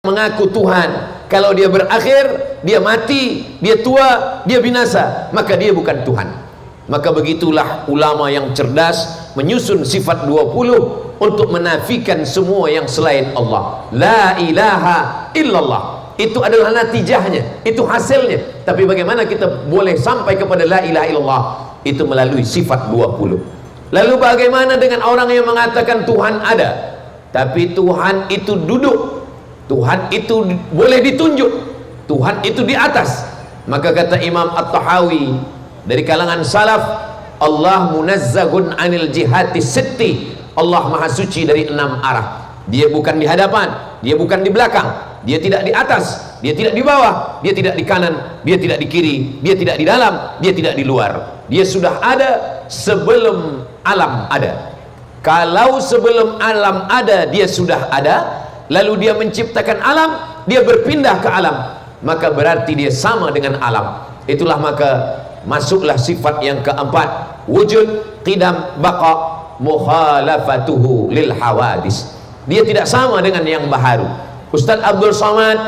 mengaku Tuhan, kalau dia berakhir, dia mati, dia tua, dia binasa, maka dia bukan Tuhan. Maka begitulah ulama yang cerdas menyusun sifat 20 untuk menafikan semua yang selain Allah. La ilaha illallah, itu adalah natijahnya, itu hasilnya. Tapi bagaimana kita boleh sampai kepada la ilaha illallah? Itu melalui sifat 20. Lalu bagaimana dengan orang yang mengatakan Tuhan ada, tapi Tuhan itu duduk, Tuhan itu boleh ditunjuk, Tuhan itu di atas? Maka kata Imam At-Tahawi dari kalangan salaf, Allah munazzahun anil jihati sitti, Allah maha suci dari 6 arah. Dia bukan di hadapan, dia bukan di belakang, dia tidak di atas, dia tidak di bawah, dia tidak di kanan, dia tidak di kiri, dia tidak di dalam, dia tidak di luar. Dia sudah ada sebelum alam ada. Kalau sebelum alam ada dia sudah ada, lalu dia menciptakan alam, dia berpindah ke alam, maka berarti dia sama dengan alam. Itulah maka masuklah sifat yang keempat, wujud, qidam, baqa, mukhalafatuhu lil hawadis. Dia tidak sama dengan yang baharu. Ustaz Abdul Somad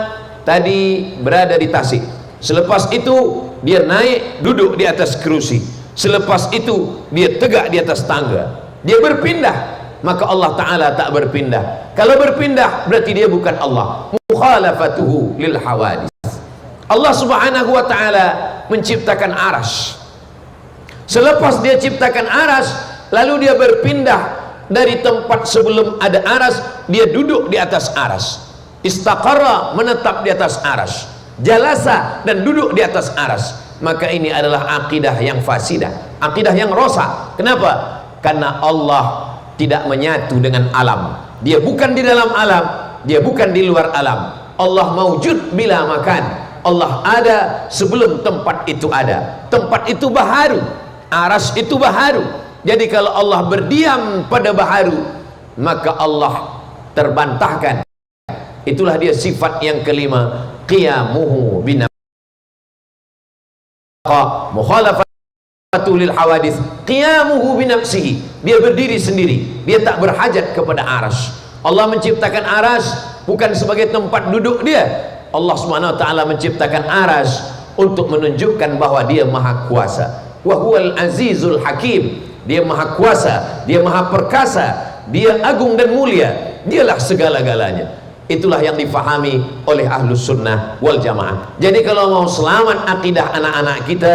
tadi berada di Tasik, selepas itu dia naik duduk di atas kerusi, selepas itu dia tegak di atas tangga, dia berpindah. Maka Allah Ta'ala tak berpindah. Kalau berpindah berarti dia bukan Allah. Mukhalafatuhu lil hawadis. Allah Subhanahu wa Ta'ala menciptakan aras. Selepas dia ciptakan aras, lalu dia berpindah dari tempat sebelum ada aras, dia duduk di atas aras. Istaqarra, menetap di atas aras. Jalasa, dan duduk di atas aras. Maka ini adalah akidah yang fasidah, akidah yang rosak. Kenapa? Karena Allah tidak menyatu dengan alam. Dia bukan di dalam alam, dia bukan di luar alam. Allah maujud bila makan. Allah ada sebelum tempat itu ada. Tempat itu baharu, aras itu baharu. Jadi kalau Allah berdiam pada baharu, maka Allah terbantahkan. Itulah dia sifat yang kelima, qiyamuhu binafsihi, mukhalafatuhu lil hawadis, qiyamuhu binafsihi. Dia berdiri sendiri, dia tak berhajat kepada aras. Allah menciptakan aras bukan sebagai tempat duduk dia. Allah SWT menciptakan aras untuk menunjukkan bahwa dia maha kuasa. Wa huwal azizul hakim. Dia maha kuasa, dia maha perkasa, dia agung dan mulia, dialah segala-galanya. Itulah yang difahami oleh Ahlus Sunnah wal Jamaah. Jadi kalau mau selamat akidah anak-anak kita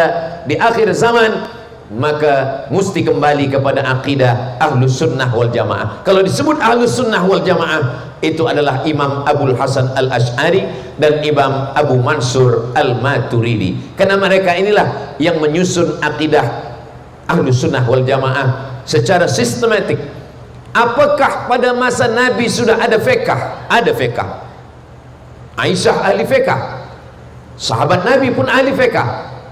di akhir zaman, maka mesti kembali kepada akidah Ahlus Sunnah wal Jamaah. Kalau disebut Ahlus Sunnah wal Jamaah, itu adalah Imam Abul Hasan Al-Ash'ari dan Imam Abu Mansur Al-Maturidi. Karena mereka inilah yang menyusun akidah Ahlus Sunnah wal Jamaah secara sistematik. Apakah pada masa Nabi sudah ada fiqh? Ada fiqh. Aisyah ahli fiqh, sahabat Nabi pun ahli fiqh,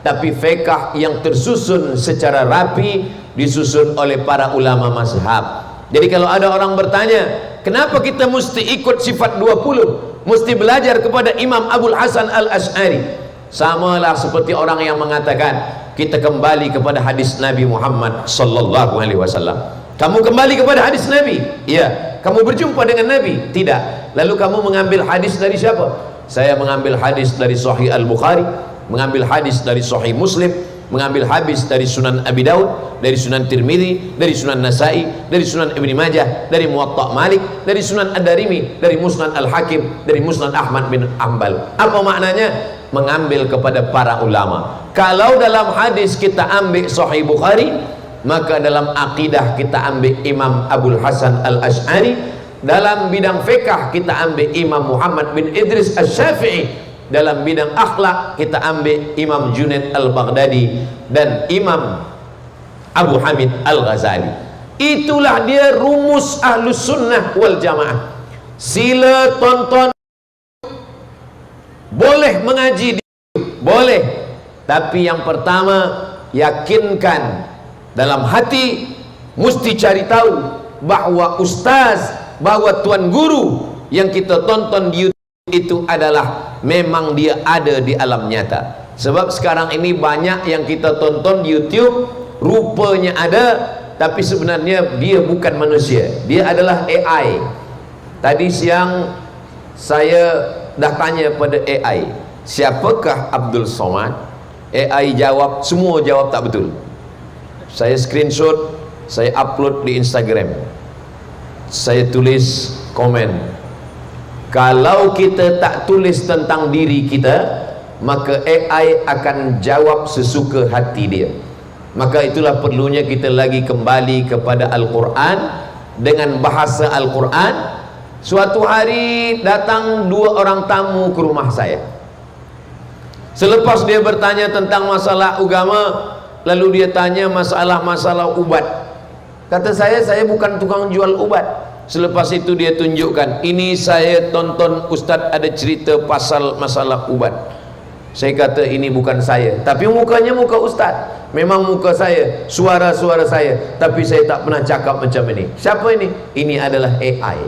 tapi fiqh yang tersusun secara rapi, disusun oleh para ulama mazhab. Jadi kalau ada orang bertanya, kenapa kita mesti ikut sifat 20, mesti belajar kepada Imam Abul Hasan Al-Ash'ari? Samalah seperti orang yang mengatakan kita kembali kepada hadis Nabi Muhammad sallallahu alaihi wasallam. Kamu kembali kepada hadis Nabi? Iya. Kamu berjumpa dengan Nabi? Tidak. Lalu kamu mengambil hadis dari siapa? Saya mengambil hadis dari Sahih Al-Bukhari, mengambil hadis dari Sahih Muslim, mengambil hadis dari Sunan Abi Daud, dari Sunan Tirmidzi, dari Sunan Nasai, dari Sunan Ibnu Majah, dari Muwatta Malik, dari Sunan Ad-Darimi, dari Musnad Al-Hakim, dari Musnad Ahmad bin Hanbal. Apa maknanya? Mengambil kepada para ulama. Kalau dalam hadis kita ambil Sahih Bukhari, maka dalam akidah kita ambil Imam Abul Hasan Al-Ash'ari, dalam bidang fiqh kita ambil Imam Muhammad bin Idris Asy-Syafi'i, dalam bidang akhlak kita ambil Imam Junaid Al-Baghdadi dan Imam Abu Hamid Al-Ghazali. Itulah dia rumus Ahlus Sunnah wal Jamaah. Sila tonton, boleh mengaji, boleh, tapi yang pertama yakinkan dalam hati, mesti cari tahu bahwa ustaz, bahwa tuan guru yang kita tonton di YouTube itu adalah memang dia ada di alam nyata. Sebab sekarang ini banyak yang kita tonton di YouTube rupanya ada, tapi sebenarnya dia bukan manusia, dia adalah AI. Tadi siang saya dah tanya pada AI, siapakah Abdul Somad? AI jawab, semua jawab tak betul. Saya screenshot, saya upload di Instagram, saya tulis komen, kalau kita tak tulis tentang diri kita, maka AI akan jawab sesuka hati dia. Maka itulah perlunya kita lagi kembali kepada Al-Quran dengan bahasa Al-Quran. Suatu hari datang 2 orang tamu ke rumah saya. Selepas dia bertanya tentang masalah agama, lalu dia tanya masalah-masalah ubat. Kata saya bukan tukang jual ubat. Selepas itu dia tunjukkan, ini saya tonton Ustaz ada cerita pasal masalah ubat. Saya kata ini bukan saya, tapi mukanya muka Ustaz. Memang muka saya, suara-suara saya, tapi saya tak pernah cakap macam ini. Siapa ini? Ini adalah AI.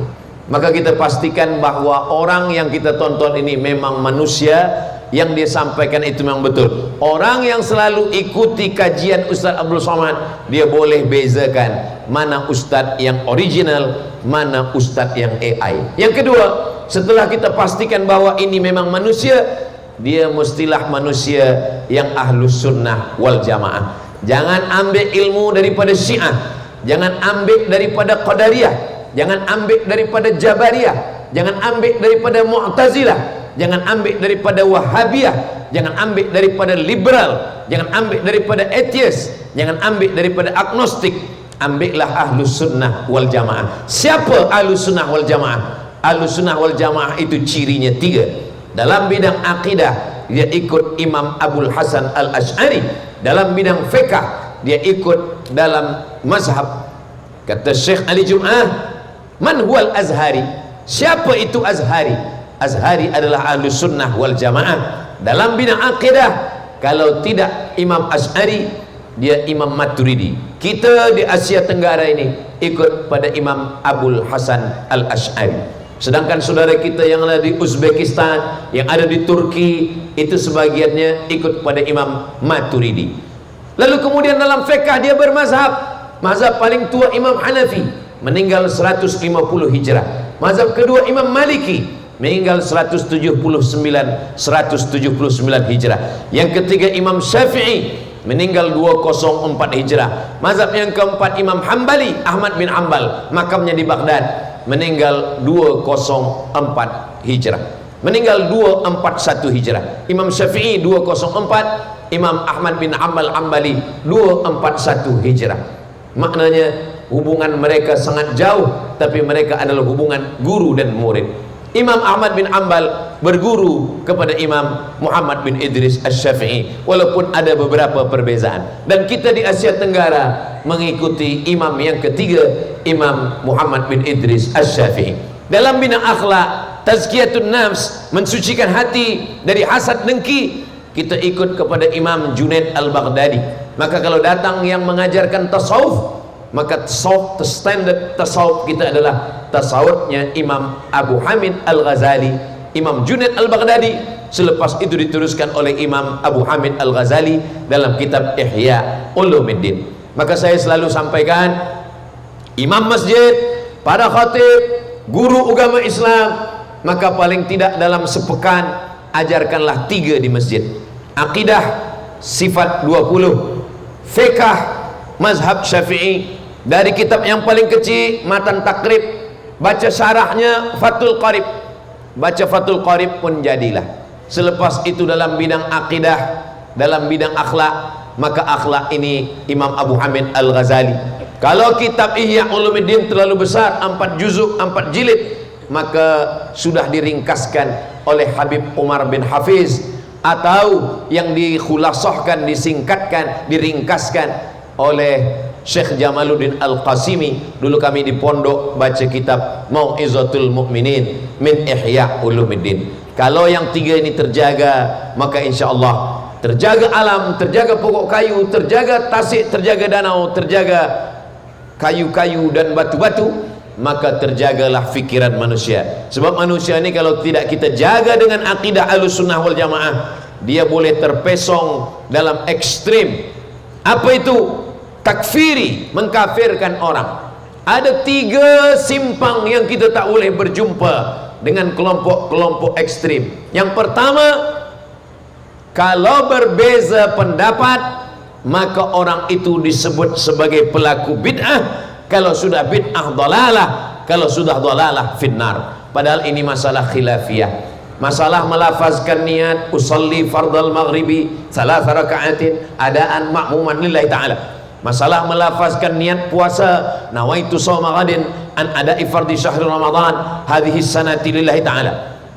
Maka kita pastikan bahawa orang yang kita tonton ini memang manusia, yang dia sampaikan itu memang betul. Orang yang selalu ikuti kajian Ustaz Abdul Somad, dia boleh bezakan mana Ustaz yang original, mana Ustaz yang AI. Yang kedua, setelah kita pastikan bahawa ini memang manusia, dia mestilah manusia yang ahlus sunnah wal jamaah. Jangan ambil ilmu daripada Syiah, jangan ambil daripada Qadariyah, jangan ambil daripada Jabariyah, jangan ambil daripada Mu'tazilah, jangan ambil daripada Wahabiyah, jangan ambil daripada liberal, jangan ambil daripada atheist, jangan ambil daripada agnostik. Ambillah ahlus sunnah wal jamaah. Siapa ahlus sunnah wal jamaah? Ahlus sunnah wal jamaah itu cirinya 3. Dalam bidang akidah dia ikut Imam Abul Hasan Al-Ash'ari. Dalam bidang fiqh dia ikut dalam mazhab. Kata Syekh Ali Jum'ah, man huwal Azhari? Siapa itu Azhari? Azhari adalah ahlus sunnah wal jamaah. Dalam bidang akidah, kalau tidak Imam Ash'ari, dia Imam Maturidi. Kita di Asia Tenggara ini ikut pada Imam Abul Hasan Al-Ash'ari. Sedangkan saudara kita yang ada di Uzbekistan, yang ada di Turki, itu sebagiannya ikut pada Imam Maturidi. Lalu kemudian dalam fiqh dia bermazhab. Mazhab paling tua Imam Hanafi, meninggal 150 Hijrah. Mazhab kedua Imam Maliki, meninggal 179 Hijrah. Yang ketiga Imam Syafi'i, meninggal 204 Hijrah. Mazhab yang keempat Imam Hambali, Ahmad bin Hanbal, makamnya di Baghdad, meninggal 204 Hijrah. Meninggal 241 Hijrah. Imam Syafi'i 204, Imam Ahmad bin Hanbal Hambali 241 Hijrah. Maknanya hubungan mereka sangat jauh, tapi mereka adalah hubungan guru dan murid. Imam Ahmad bin Hanbal berguru kepada Imam Muhammad bin Idris Asy-Syafi'i, walaupun ada beberapa perbezaan. Dan kita di Asia Tenggara mengikuti imam yang ketiga, Imam Muhammad bin Idris Asy-Syafi'i. Dalam bidang akhlak, tazkiyatun nafs, mensucikan hati dari hasad dengki, kita ikut kepada Imam Junaid Al-Baghdadi. Maka kalau datang yang mengajarkan tasawuf, maka tasawuf, standard tasawuf kita adalah tasawufnya Imam Abu Hamid Al-Ghazali, Imam Junaid Al-Baghdadi. Selepas itu diteruskan oleh Imam Abu Hamid Al-Ghazali dalam kitab Ihya Ulumuddin. Maka saya selalu sampaikan, imam masjid, para khatib, guru agama Islam, maka paling tidak dalam sepekan ajarkanlah 3 di masjid. Akidah sifat 20, fiqh mazhab Syafi'i, dari kitab yang paling kecil Matan Takrib, baca syarahnya Fathul Qarib, baca Fathul Qarib pun jadilah. Selepas itu dalam bidang akidah, dalam bidang akhlak, maka akhlak ini Imam Abu Hamid Al-Ghazali. Kalau kitab Ihya Ulumuddin terlalu besar, 4 juzuk, 4 jilid, maka sudah diringkaskan oleh Habib Umar bin Hafiz, atau yang dikhulasahkan, disingkatkan, diringkaskan oleh Syekh Jamaluddin Al-Qasimi. Dulu kami di pondok baca kitab Mau'izatul Mu'minin min Ihya Ulumuddin. Kalau yang 3 ini terjaga, maka insya-Allah terjaga alam, terjaga pokok kayu, terjaga tasik, terjaga danau, terjaga kayu-kayu dan batu-batu, maka terjagalah fikiran manusia. Sebab manusia ini kalau tidak kita jaga dengan akidah Ahlussunnah wal Jamaah, dia boleh terpesong dalam ekstrim. Apa itu? Takfiri, mengkafirkan orang. Ada 3 simpang yang kita tak boleh berjumpa dengan kelompok-kelompok ekstrim. Yang pertama, kalau berbeza pendapat, maka orang itu disebut sebagai pelaku bid'ah. Kalau sudah bid'ah dalalah, kalau sudah dalalah finnar. Padahal ini masalah khilafiyah. Masalah melafazkan niat usalli fardal maghribi salat raka'atin adaan ma'muman lillahi ta'ala. Masalah melafazkan niat puasa nawaitu shauma ghadin an ada'i fardhi syahr ramadan hadhihi sanati lillahi ta'ala.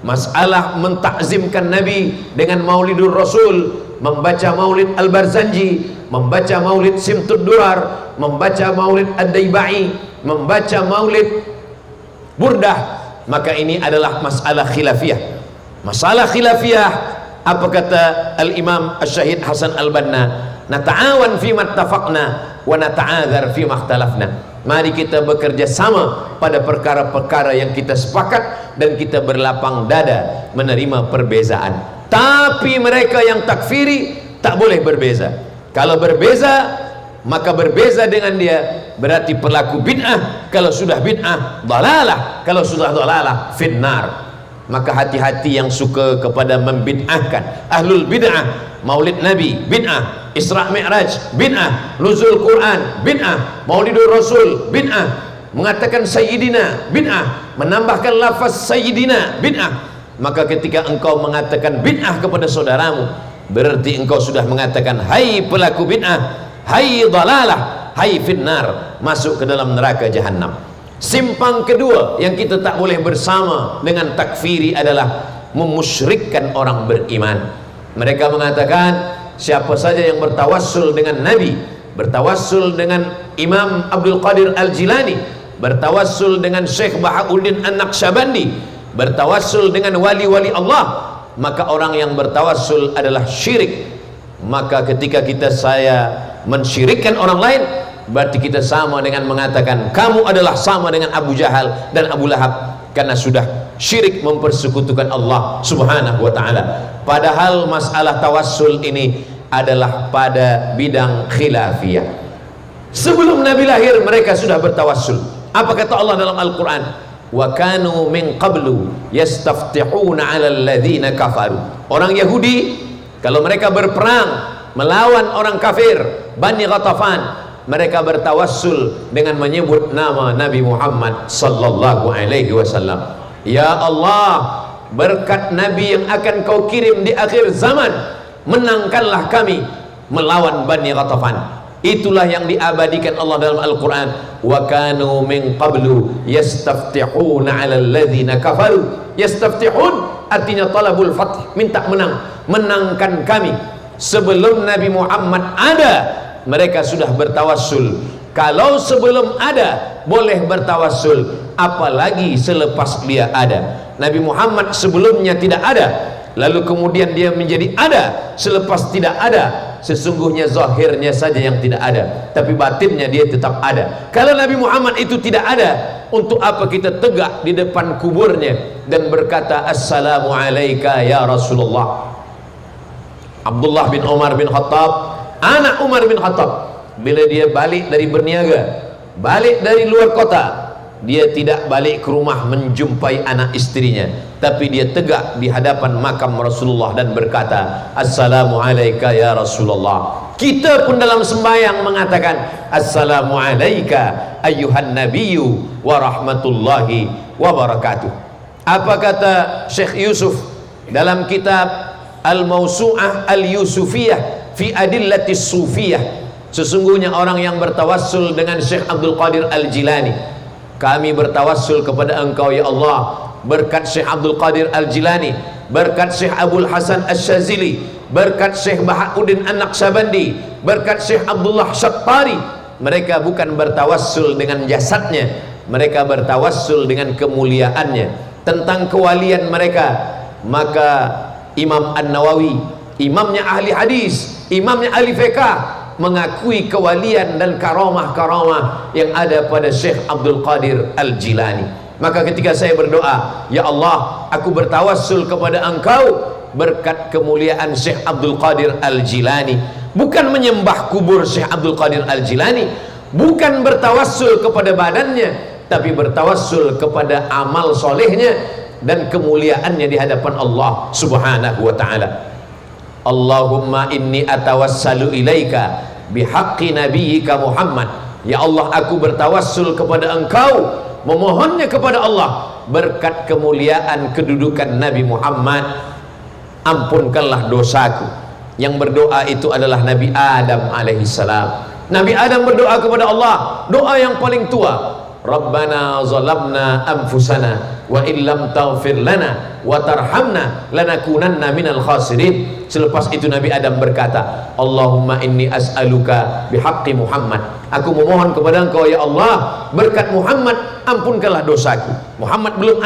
Masalah mentakzimkan Nabi dengan maulidur Rasul, membaca maulid Al-Barzanji, membaca maulid Simtud Durar, membaca maulid Ad-Daibai, membaca maulid Burdah, maka ini adalah masalah khilafiyah. Masalah khilafiyah, apa kata Al-Imam Asy-Syahid Hasan Al-Banna, nata'awan fima ittafaqna wa nata'adzar fima ikhtalafna. Mari kita bekerja sama pada perkara-perkara yang kita sepakat dan kita berlapang dada menerima perbezaan. Tapi mereka yang takfiri tak boleh berbeza. Kalau berbeza, maka berbeza dengan dia berarti pelaku bid'ah. Kalau sudah bid'ah dalalah, kalau sudah dalalah finnar. Maka hati-hati yang suka kepada membid'ahkan. Ahlul bid'ah, maulid Nabi bid'ah, Isra Mi'raj bid'ah, nuzul Quran bid'ah, maulidur Rasul bid'ah, mengatakan sayyidina bid'ah, menambahkan lafaz sayyidina bid'ah. Maka ketika engkau mengatakan bid'ah kepada saudaramu, berarti engkau sudah mengatakan hai pelaku bid'ah, hai dalalah, hai finnar, masuk ke dalam neraka jahanam. Simpang kedua yang kita tak boleh bersama dengan takfiri adalah memusyrikkan orang beriman. Mereka mengatakan siapa saja yang bertawassul dengan Nabi, bertawassul dengan Imam Abdul Qadir Al-Jilani, bertawassul dengan Syekh Bahauddin An-Naqsyabandi, bertawassul dengan wali-wali Allah, maka orang yang bertawassul adalah syirik. Maka ketika saya mensyirikkan orang lain, berarti kita sama dengan mengatakan kamu adalah sama dengan Abu Jahal dan Abu Lahab, karena sudah syirik mempersekutukan Allah subhanahu wa ta'ala. Padahal masalah tawassul ini adalah pada bidang khilafiyah. Sebelum Nabi lahir mereka sudah bertawassul. Apa kata Allah dalam Al-Quran? Wa kanu min qablu yastaftihuna 'alal ladzina kafaru. Orang Yahudi kalau mereka berperang melawan orang kafir Bani Ghatafan, mereka bertawassul dengan menyebut nama Nabi Muhammad sallallahu alaihi wasallam. Ya Allah, berkat Nabi yang akan kau kirim di akhir zaman, menangkanlah kami melawan Bani Ghatafan. Itulah yang diabadikan Allah dalam Al-Quran. Wa kanu min qablu yastaftihuna 'alal ladzina kafaru. Yastaftihun artinya talabul fath, minta menang, menangkan kami. Sebelum Nabi Muhammad ada, mereka sudah bertawassul. Kalau sebelum ada boleh bertawassul, apalagi selepas dia ada. Nabi Muhammad sebelumnya tidak ada, lalu kemudian dia menjadi ada selepas tidak ada. Sesungguhnya zahirnya saja yang tidak ada, tapi batinnya dia tetap ada. Kalau Nabi Muhammad itu tidak ada, untuk apa kita tegak di depan kuburnya dan berkata assalamu alayka ya Rasulullah? Abdullah bin Umar bin Khattab, anak Umar bin Khattab, bila dia balik dari berniaga, balik dari luar kota, dia tidak balik ke rumah menjumpai anak istrinya, tapi dia tegak di hadapan makam Rasulullah dan berkata assalamu alayka ya Rasulullah. Kita pun dalam sembahyang mengatakan assalamu alayka ayyuhan nabiyyu wa rahmatullahi wa barakatuh. Apa kata Syekh Yusuf dalam kitab Al-Mawsu'ah Al-Yusufiyah fi Adillatis Sufiyah? Sesungguhnya orang yang bertawassul dengan Syekh Abdul Qadir Al-Jilani, kami bertawassul kepada engkau ya Allah, berkat Syekh Abdul Qadir Al-Jilani, berkat Syekh Abdul Hasan Asy-Syazili, berkat Syekh Bahauddin An-Naqsyabandi, berkat Syekh Abdullah Syattari. Mereka bukan bertawassul dengan jasadnya, mereka bertawassul dengan kemuliaannya, tentang kewalian mereka. Maka Imam An-Nawawi, imamnya ahli hadis, imamnya ahli fiqh, mengakui kewalian dan karamah-karamah yang ada pada Syekh Abdul Qadir Al-Jilani. Maka ketika saya berdoa, ya Allah, aku bertawassul kepada engkau berkat kemuliaan Syekh Abdul Qadir Al-Jilani, bukan menyembah kubur Syekh Abdul Qadir Al-Jilani, bukan bertawassul kepada badannya, tapi bertawassul kepada amal solehnya, dan kemuliaannya di hadapan Allah Subhanahu wa taala. Allahumma inni atawassalu ilaika bihaqqi nabiyyika Muhammad. Ya Allah, aku bertawassul kepada Engkau, memohonnya kepada Allah berkat kemuliaan kedudukan Nabi Muhammad, ampunkanlah dosaku. Yang berdoa itu adalah Nabi Adam alaihissalam. Nabi Adam berdoa kepada Allah, doa yang paling tua, Rabbana zalamna anfusana wa illam taghfir lana wa tarhamna lanakunanna minal khasirin. Selepas itu Nabi Adam berkata, Allahumma inni as'aluka bihaqqi Muhammad. Aku memohon kepada Engkau ya Allah, berkat Muhammad ampunkanlah dosaku. Muhammad belum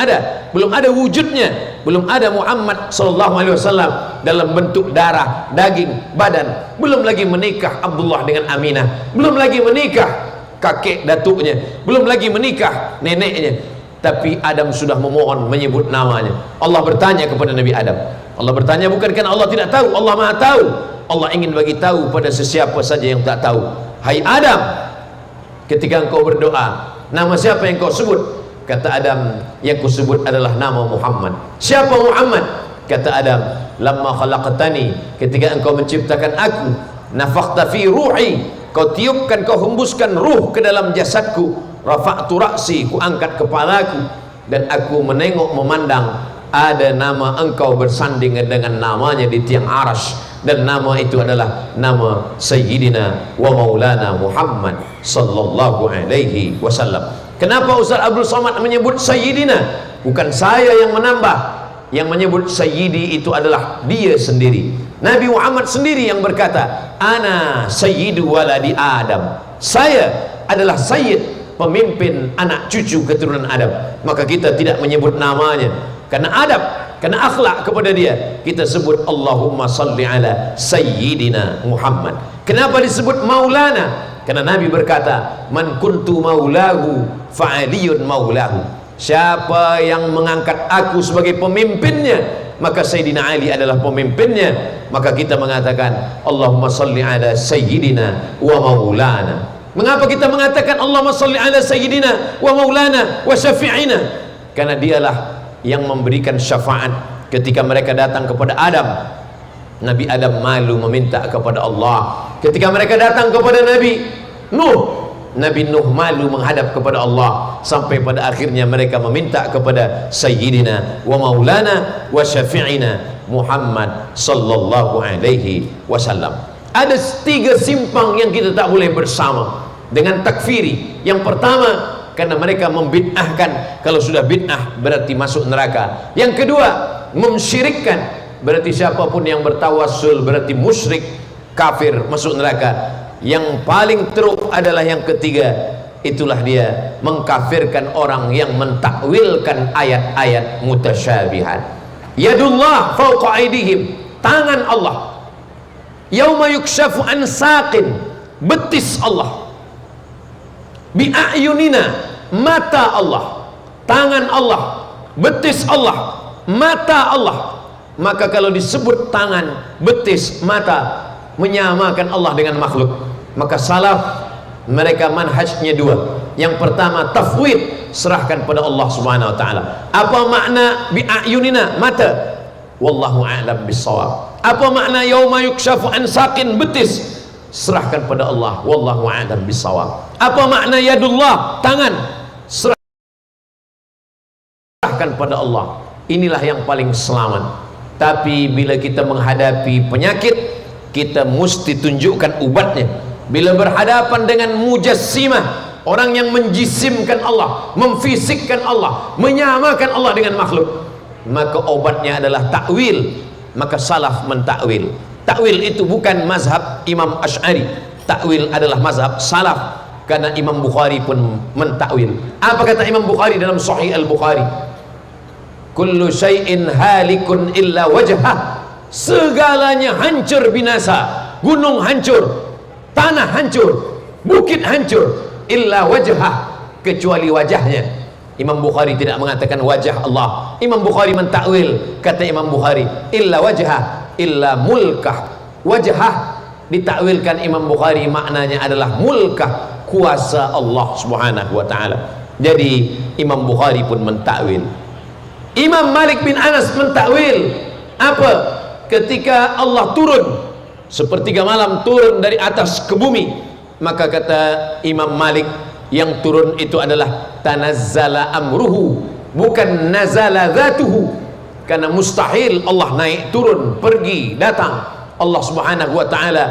ada wujudnya, belum ada Muhammad sallallahu alaihi wasallam dalam bentuk darah, daging, badan. Belum lagi menikah Abdullah dengan Aminah, belum lagi menikah kakek datuknya, belum lagi menikah neneknya. Tapi Adam sudah memohon, menyebut namanya. Allah bertanya kepada Nabi Adam. Allah bertanya bukan karena Allah tidak tahu, Allah Maha tahu. Allah ingin bagi tahu pada sesiapa saja yang tak tahu. Hai Adam, ketika engkau berdoa, nama siapa yang kau sebut? Kata Adam, yang ku sebut adalah nama Muhammad. Siapa Muhammad? Kata Adam, lamma khalaqtani, ketika engkau menciptakan aku, nafakhta fi ruhi, kau tiupkan, kau hembuskan ruh ke dalam jasadku, rafa'tu ra'si, ku angkat kepalaku, dan aku menengok memandang ada nama engkau bersanding dengan namanya di tiang arash, dan nama itu adalah nama Sayyidina wa Maulana Muhammad sallallahu alaihi wasallam. Kenapa Ustaz Abdul Somad menyebut Sayyidina? Bukan saya yang menambah. Yang menyebut Sayyidi itu adalah dia sendiri. Nabi Muhammad sendiri yang berkata, Ana Sayyidu waladi Adam. Saya adalah Sayyid, pemimpin anak cucu keturunan Adam. Maka kita tidak menyebut namanya karena adab, karena akhlak kepada dia. Kita sebut Allahumma salli ala Sayyidina Muhammad. Kenapa disebut Maulana? Karena Nabi berkata, Man kuntu maulahu fa'aliyun maulahu. Siapa yang mengangkat aku sebagai pemimpinnya, maka Sayyidina Ali adalah pemimpinnya. Maka kita mengatakan Allahumma salli ala Sayyidina wa Maulana. Mengapa kita mengatakan Allahumma salli ala Sayyidina wa Maulana wa Syafi'ina? Karena dialah yang memberikan syafaat ketika mereka datang kepada Adam. Nabi Adam malu meminta kepada Allah. Ketika mereka datang kepada Nabi Nuh, Nabi Nuh malu menghadap kepada Allah. Sampai pada akhirnya mereka meminta kepada Sayyidina wa Maulana wa Syafi'ina Muhammad sallallahu alaihi wasallam. Ada tiga simpang yang kita tak boleh bersama dengan takfiri. Yang pertama, karena mereka membid'ahkan. Kalau sudah bid'ah berarti masuk neraka. Yang kedua, memsyirikkan, berarti siapapun yang bertawassul berarti musyrik, kafir, masuk neraka. Yang paling teruk adalah yang ketiga, itulah dia mengkafirkan orang yang mentakwilkan ayat-ayat mutasyabihat. Yadullah fawqa aydihim, tangan Allah. Yauma yukshafu an saqin, betis Allah. Bi'ayunina, mata Allah. Tangan Allah, betis Allah, mata Allah. Maka kalau disebut tangan, betis, mata, menyamakan Allah dengan makhluk. Maka salaf mereka manhajnya dua. Yang pertama tafwid, serahkan pada Allah Subhanahu wa taala. Apa makna bi'ayunina, mata? Wallahu a'lam bissawab. Apa makna yauma yukshafu an saqin, betis? Serahkan pada Allah. Wallahu a'lam bissawab. Apa makna yadullah, tangan? Serahkan pada Allah. Inilah yang paling selamat. Tapi bila kita menghadapi penyakit, kita mesti tunjukkan ubatnya. Bila berhadapan dengan mujassimah, orang yang menjisimkan Allah, memfisikkan Allah, menyamakan Allah dengan makhluk, maka obatnya adalah takwil. Maka salaf mentakwil. Takwil itu bukan mazhab Imam Asy'ari. Takwil adalah mazhab salaf. Karena Imam Bukhari pun mentakwil. Apa kata Imam Bukhari dalam Sahih Al-Bukhari? Kullu syai'in halikun illa wajhah. Segalanya hancur binasa. Gunung hancur, tanah hancur, bukit hancur, illa wajhah, kecuali wajahnya. Imam Bukhari tidak mengatakan wajah Allah. Imam Bukhari mentakwil. Kata Imam Bukhari, illa wajhah, illa mulkah. Wajhah ditakwilkan Imam Bukhari maknanya adalah mulkah, kuasa Allah Subhanahu wa taala. Jadi Imam Bukhari pun mentakwil. Imam Malik bin Anas mentakwil apa? Ketika Allah turun sepertiga malam, turun dari atas ke bumi, maka kata Imam Malik, yang turun itu adalah tanazzala amruhu, bukan nazala dhatuhu. Karena mustahil Allah naik turun, pergi datang. Allah subhanahu wa ta'ala,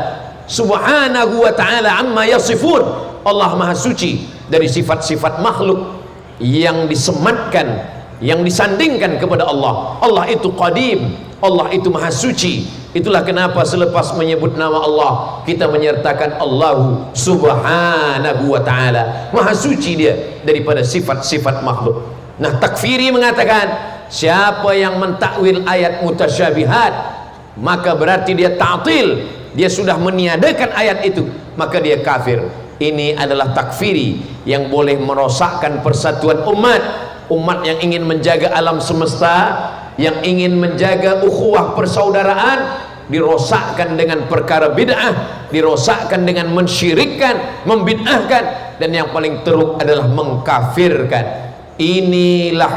subhanahu wa ta'ala amma yasifun, Allah maha suci dari sifat-sifat makhluk yang disematkan, yang disandingkan kepada Allah. Allah itu qadim, Allah itu maha suci. Itulah kenapa selepas menyebut nama Allah, kita menyertakan Allahu subhanahu wa ta'ala, maha suci dia daripada sifat-sifat makhluk. Nah, takfiri mengatakan siapa yang mentakwil ayat mutasyabihat, maka berarti dia ta'til, dia sudah meniadakan ayat itu, maka dia kafir. Ini adalah takfiri yang boleh merosakkan persatuan umat yang ingin menjaga alam semesta, yang ingin menjaga ukhuwah persaudaraan, dirosakkan dengan perkara bid'ah, dirosakkan dengan mensyirikkan, membid'ahkan, dan yang paling teruk adalah mengkafirkan. Inilah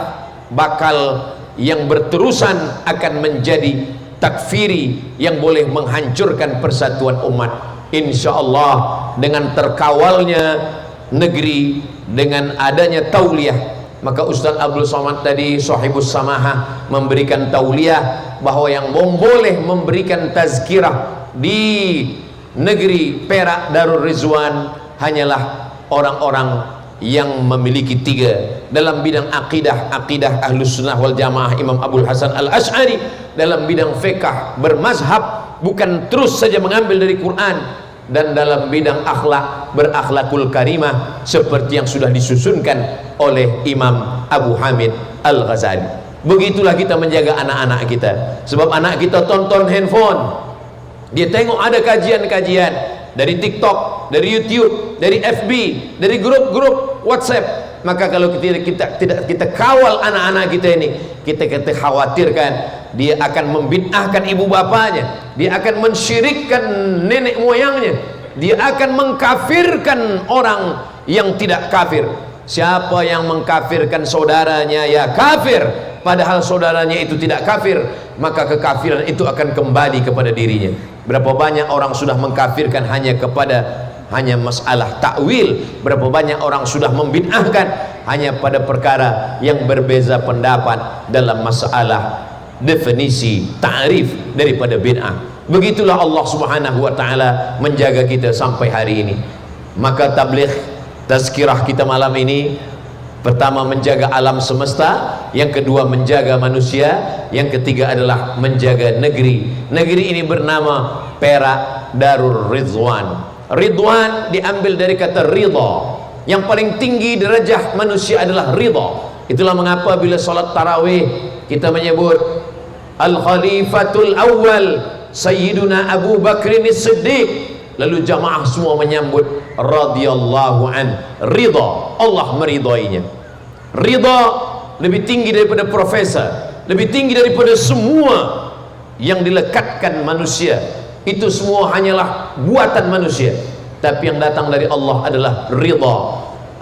bakal yang berterusan akan menjadi takfiri yang boleh menghancurkan persatuan umat. Insyaallah dengan terkawalnya negeri, dengan adanya tauliyah, maka Ustaz Abdul Somad tadi Sahibus Samahah memberikan tauliyah bahwa yang boleh memberikan tazkirah di negeri Perak Darul Rizwan hanyalah orang-orang yang memiliki tiga dalam bidang akidah Ahlus Sunnah wal Jamaah Imam Abdul Hasan Al Ash'ari, dalam bidang fiqh bermazhab, bukan terus saja mengambil dari Quran, dan dalam bidang akhlak berakhlakul karimah seperti yang sudah disusunkan oleh Imam Abu Hamid Al-Ghazali. Begitulah kita menjaga anak-anak kita, sebab anak kita tonton handphone, dia tengok ada kajian-kajian dari TikTok, dari YouTube, dari FB, dari grup-grup WhatsApp. Maka kalau kita kawal anak-anak kita ini, kita khawatirkan dia akan membid'ahkan ibu bapanya, dia akan mensyirikkan nenek moyangnya, dia akan mengkafirkan orang yang tidak kafir. Siapa yang mengkafirkan saudaranya ya kafir, padahal saudaranya itu tidak kafir, maka kekafiran itu akan kembali kepada dirinya. Berapa banyak orang sudah mengkafirkan hanya masalah takwil, berapa banyak orang sudah membid'ahkan hanya pada perkara yang berbeza pendapat dalam masalah definisi ta'rif daripada bid'ah. Begitulah Allah Subhanahu wa taala menjaga kita sampai hari ini. Maka tabligh tazkirah kita malam ini, pertama menjaga alam semesta, yang kedua menjaga manusia, yang ketiga adalah menjaga negeri. Negeri ini bernama Perak Darul Rizwan. Ridwan diambil dari kata ridha. Yang paling tinggi derajah manusia adalah ridha. Itulah mengapa bila salat tarawih kita menyebut Al-Khalifatul Awwal Sayyiduna Abu Bakrin As-Siddiq, lalu jamaah semua menyambut radhiyallahu an. Ridha, Allah meridainya. Ridha lebih tinggi daripada profesor, lebih tinggi daripada semua yang dilekatkan manusia. Itu semua hanyalah buatan manusia, tapi yang datang dari Allah adalah ridha.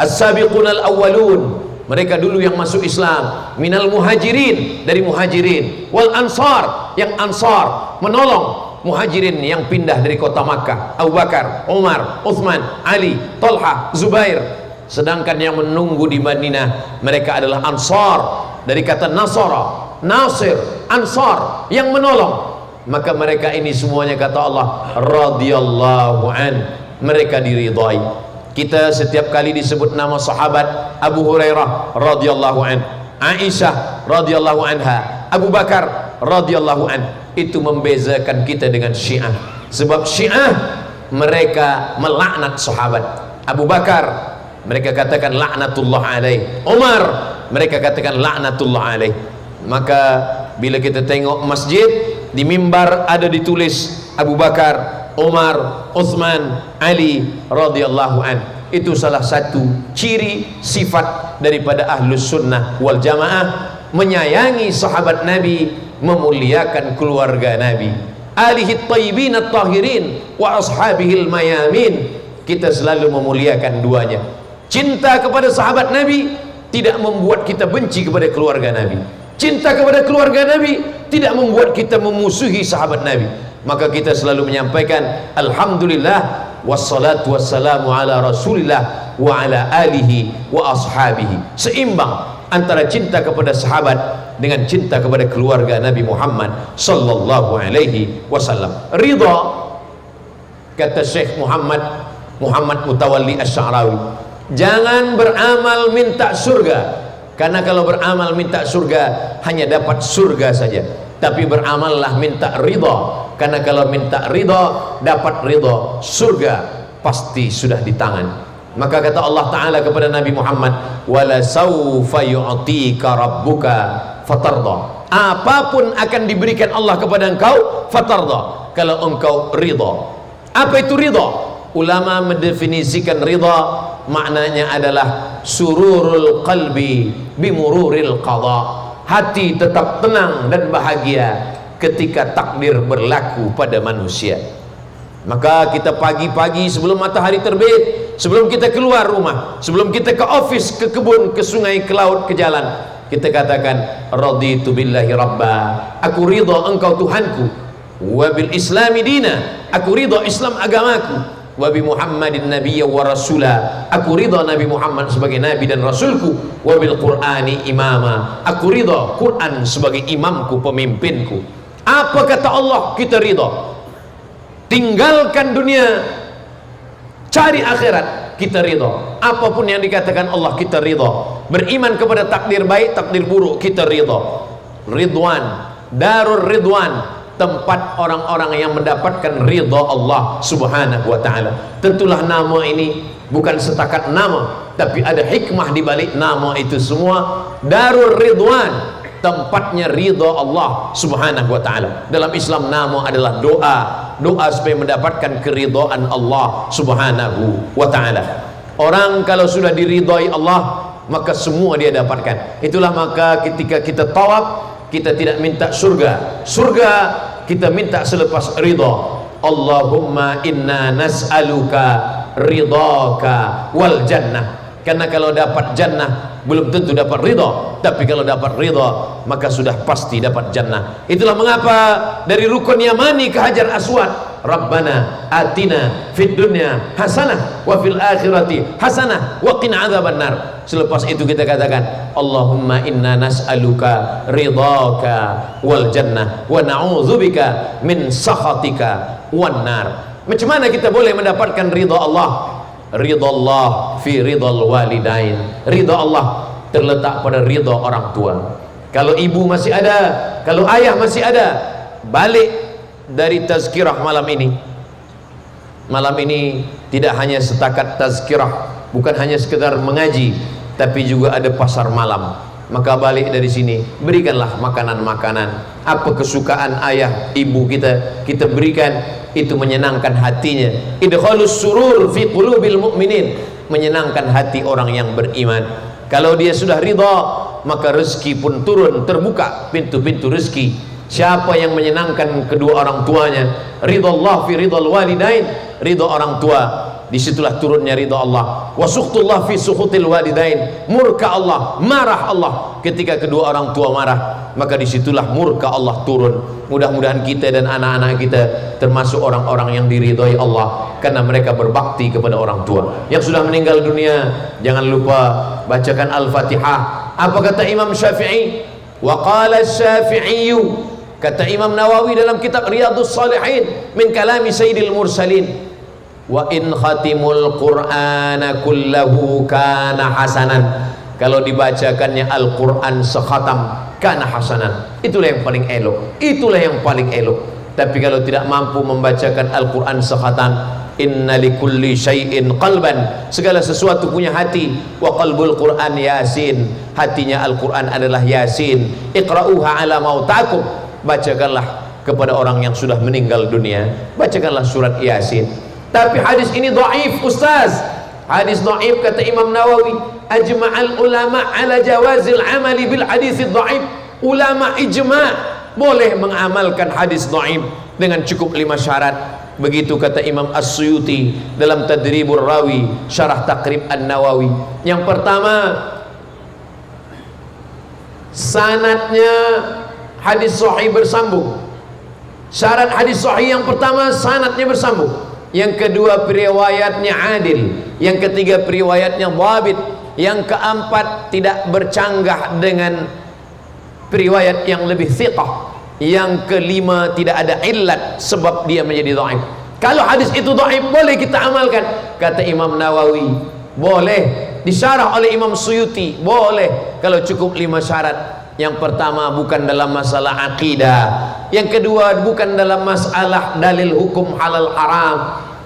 As-sabiqunal awwalun, mereka dulu yang masuk Islam, minal muhajirin, dari muhajirin, wal ansar, yang ansar menolong muhajirin yang pindah dari kota Makkah, Abu Bakar, Umar, Uthman, Ali, Talha, Zubair. Sedangkan yang menunggu di Madinah, mereka adalah ansar, dari kata nasara, nasir, ansar, yang menolong. Maka mereka ini semuanya kata Allah radhiyallahu an, mereka diridhai. Kita setiap kali disebut nama sahabat Abu Hurairah radhiyallahu an, Aisyah radhiyallahu anha, Abu Bakar radhiyallahu an, itu membezakan kita dengan Syiah. Sebab Syiah mereka melaknat sahabat. Abu Bakar mereka katakan laknatullah alaih, Umar mereka katakan laknatullah alaih. Maka bila kita tengok masjid, di mimbar ada ditulis Abu Bakar, Umar, Uthman, Ali radhiyallahu an. Itu salah satu ciri sifat daripada Ahlus Sunnah wal Jamaah, menyayangi sahabat Nabi, memuliakan keluarga Nabi, alihi tayyibin at-tahirin wa ashabihil mayamin. Kita selalu memuliakan duanya. Cinta kepada sahabat Nabi tidak membuat kita benci kepada keluarga Nabi. Cinta kepada keluarga Nabi tidak membuat kita memusuhi sahabat Nabi. Maka kita selalu menyampaikan alhamdulillah wassalatu wassalamu ala rasulillah wa ala alihi wa ashabihi. Seimbang antara cinta kepada sahabat dengan cinta kepada keluarga Nabi Muhammad sallallahu alaihi wasallam. Ridha, kata Syekh Muhammad Mutawalli Asy-Sya'rawi, jangan beramal minta surga, karena kalau beramal minta surga hanya dapat surga saja. Tapi beramallah minta ridha, karena kalau minta ridha dapat ridha, surga pasti sudah di tangan. Maka kata Allah Ta'ala kepada Nabi Muhammad, wala sawfa yu'tika rabbuka fatarda, apapun akan diberikan Allah kepada engkau, fatarda, kalau engkau ridha. Apa itu ridha? Ulama mendefinisikan ridha, maknanya adalah sururul qalbi bimururil qadha, hati tetap tenang dan bahagia ketika takdir berlaku pada manusia. Maka kita pagi-pagi sebelum matahari terbit, sebelum kita keluar rumah, sebelum kita ke office, ke kebun, ke sungai, ke laut, ke jalan, kita katakan raditu billahi rabba, aku ridha engkau Tuhanku, wa bil islami dina, aku ridha Islam agamaku, wa bi Muhammadin nabiyya wa rasula, aku ridha Nabi Muhammad sebagai nabi dan rasulku, wa bil Qur'ani imama, aku ridha Quran sebagai imamku, pemimpinku. Apa kata Allah? Kita ridha. Tinggalkan dunia, cari akhirat, kita ridha. Apapun yang dikatakan Allah, kita ridha. Beriman kepada takdir baik, takdir buruk, kita ridha. Ridwan, Darul Ridwan, tempat orang-orang yang mendapatkan ridha Allah subhanahu wa ta'ala. Tentulah nama ini bukan setakat nama, tapi ada hikmah di balik nama itu semua. Darul Ridwan, tempatnya ridha Allah subhanahu wa ta'ala. Dalam Islam nama adalah doa, doa supaya mendapatkan keridhaan Allah subhanahu wa ta'ala. Orang kalau sudah diridhai Allah, maka semua dia dapatkan. Itulah maka ketika kita tawaf, kita tidak minta surga, surga kita minta selepas ridha. Allahumma inna nas'aluka ridhaka wal jannah. Karena kalau dapat jannah belum tentu dapat ridha, tapi kalau dapat ridha maka sudah pasti dapat jannah. Itulah mengapa dari rukun Yamani ke Hajar Aswad, Rabbana atina fid dunya hasanah wa fil akhirati hasanah wa qina adzabannar. Selepas itu kita katakan Allahumma inna nas'aluka ridhaka wal jannah wa na'udzubika min sakhatika wan nar. Macam mana kita boleh mendapatkan ridha Allah? Ridha Allah fi ridhal walidain. Ridha Allah terletak pada ridha orang tua. Kalau ibu masih ada, kalau ayah masih ada, balik dari tazkirah malam ini. Malam ini tidak hanya setakat tazkirah, bukan hanya sekedar mengaji, tapi juga ada pasar malam. Maka balik dari sini, berikanlah makanan-makanan apa kesukaan ayah ibu kita, kita berikan, itu menyenangkan hatinya. Idkhalus surur fi qulubil mu'minin, menyenangkan hati orang yang beriman. Kalau dia sudah ridha, maka rezeki pun turun, terbuka pintu-pintu rezeki. Siapa yang menyenangkan kedua orang tuanya, ridha Allah fi ridhal walidain, ridha orang tua, disitulah turunnya ridha Allah. Wa sukhtullah fi sukhutil walidain, murka Allah, marah Allah ketika kedua orang tua marah, maka disitulah murka Allah turun. Mudah-mudahan kita dan anak-anak kita termasuk orang-orang yang diridhai Allah karena mereka berbakti kepada orang tua. Yang sudah meninggal dunia, jangan lupa bacakan Al-Fatihah. Apa kata Imam Syafi'i? Wa qala Syafi'i, kata Imam Nawawi dalam kitab Riyadhus Shalihin min kalami Sayyidil Mursalin, wa in khatimul Qur'ana kullahu kana hasanan, kalau dibacakannya Al-Quran sekhatam, kana hasanan, itulah yang paling elok, itulah yang paling elok. Tapi kalau tidak mampu membacakan Al-Quran sekhatam, inna likulli syai'in qalban, segala sesuatu punya hati. Wa qalbul Quran Yasin, hatinya Al-Quran adalah Yasin. Iqra'uha ala mautakum, bacakanlah kepada orang yang sudah meninggal dunia, bacakanlah surat Yasin. Tapi hadis ini dhaif ustaz, hadis dhaif kata Imam Nawawi. Ajma'al ulama ala jawazil amali bil hadis dhaif. Ulama ijma' boleh mengamalkan hadis dhaif dengan cukup 5 syarat. Begitu kata Imam As-Suyuti dalam Tadribur Rawi syarah Taqrib An-Nawawi. Yang pertama, sanadnya hadis sahih bersambung. Syarat hadis sahih yang pertama, sanadnya bersambung. Yang kedua, periwayatnya adil. Yang ketiga, periwayatnya dhabit. Yang keempat, tidak bercanggah dengan periwayat yang lebih thiqah. Yang kelima, tidak ada illat sebab dia menjadi dhaif. Kalau hadis itu dhaif, boleh kita amalkan, kata Imam Nawawi. Boleh. Disyarah oleh Imam Suyuti, boleh kalau cukup 5 syarat. Yang pertama, bukan dalam masalah akidah. Yang kedua, bukan dalam masalah dalil hukum halal haram.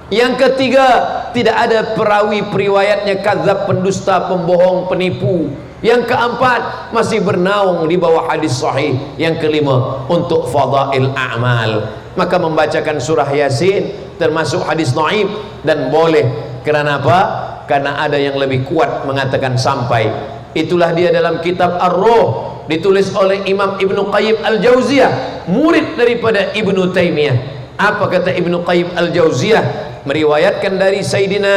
Yang ketiga, tidak ada perawi periwayatnya kadzab, pendusta, pembohong, penipu. Yang keempat, masih bernaung di bawah hadis sahih. Yang kelima, untuk fadail a'mal, maka membacakan surah Yasin termasuk hadis dhaif dan boleh. Kerana apa? Karena ada yang lebih kuat mengatakan sampai. Itulah dia dalam kitab Ar-Ruh, ditulis oleh Imam Ibnu Qayyim Al-Jauziyah, murid daripada Ibnu Taimiyah. Apa kata Ibnu Qayyim Al-Jauziyah? Meriwayatkan dari Sayyidina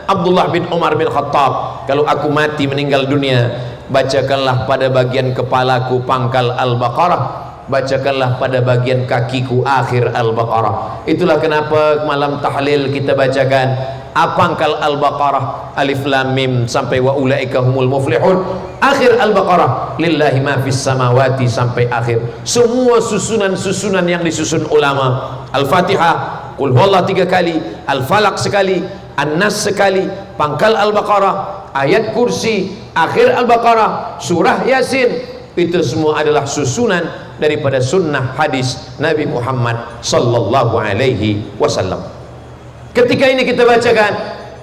Abdullah bin Umar bin Khattab, kalau aku mati meninggal dunia, bacakanlah pada bagian kepalaku pangkal Al-Baqarah, bacakanlah pada bagian kakiku akhir Al-Baqarah. Itulah kenapa malam tahlil kita bacakan pangkal Al-Baqarah, Alif Lam Mim sampai wa ulaika humul muflihun, akhir Al-Baqarah lillahi ma fis samawati sampai akhir. Semua susunan-susunan yang disusun ulama. Al-Fatihah, Qul huwallahu 3 kali, Al-Falaq sekali, An-Nas sekali, pangkal Al-Baqarah, ayat kursi, akhir Al-Baqarah, surah Yasin. Itu semua adalah susunan daripada sunnah hadis Nabi Muhammad sallallahu alaihi wasallam. Ketika ini kita bacakan,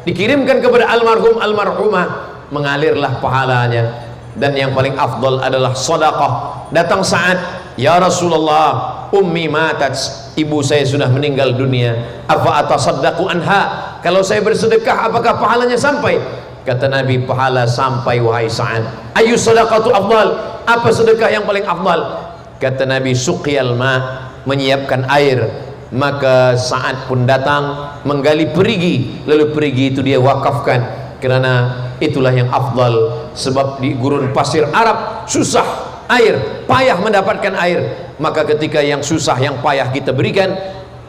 dikirimkan kepada almarhum almarhumah, mengalirlah pahalanya. Dan yang paling afdal adalah sedekah. Datang saat, ya Rasulullah, ummi matat, ibu saya sudah meninggal dunia, afa atasaddaqu anha, kalau saya bersedekah apakah pahalanya sampai? Kata Nabi, pahala sampai wahai Sa'ad. Ayu sadaqatu afdal, apa sedekah yang paling afdal? Kata Nabi, suqyal ma, menyiapkan air. Maka Sa'ad pun datang menggali perigi, lalu perigi itu dia wakafkan, kerana itulah yang afdal. Sebab di gurun pasir Arab susah air, payah mendapatkan air. Maka ketika yang susah, yang payah kita berikan,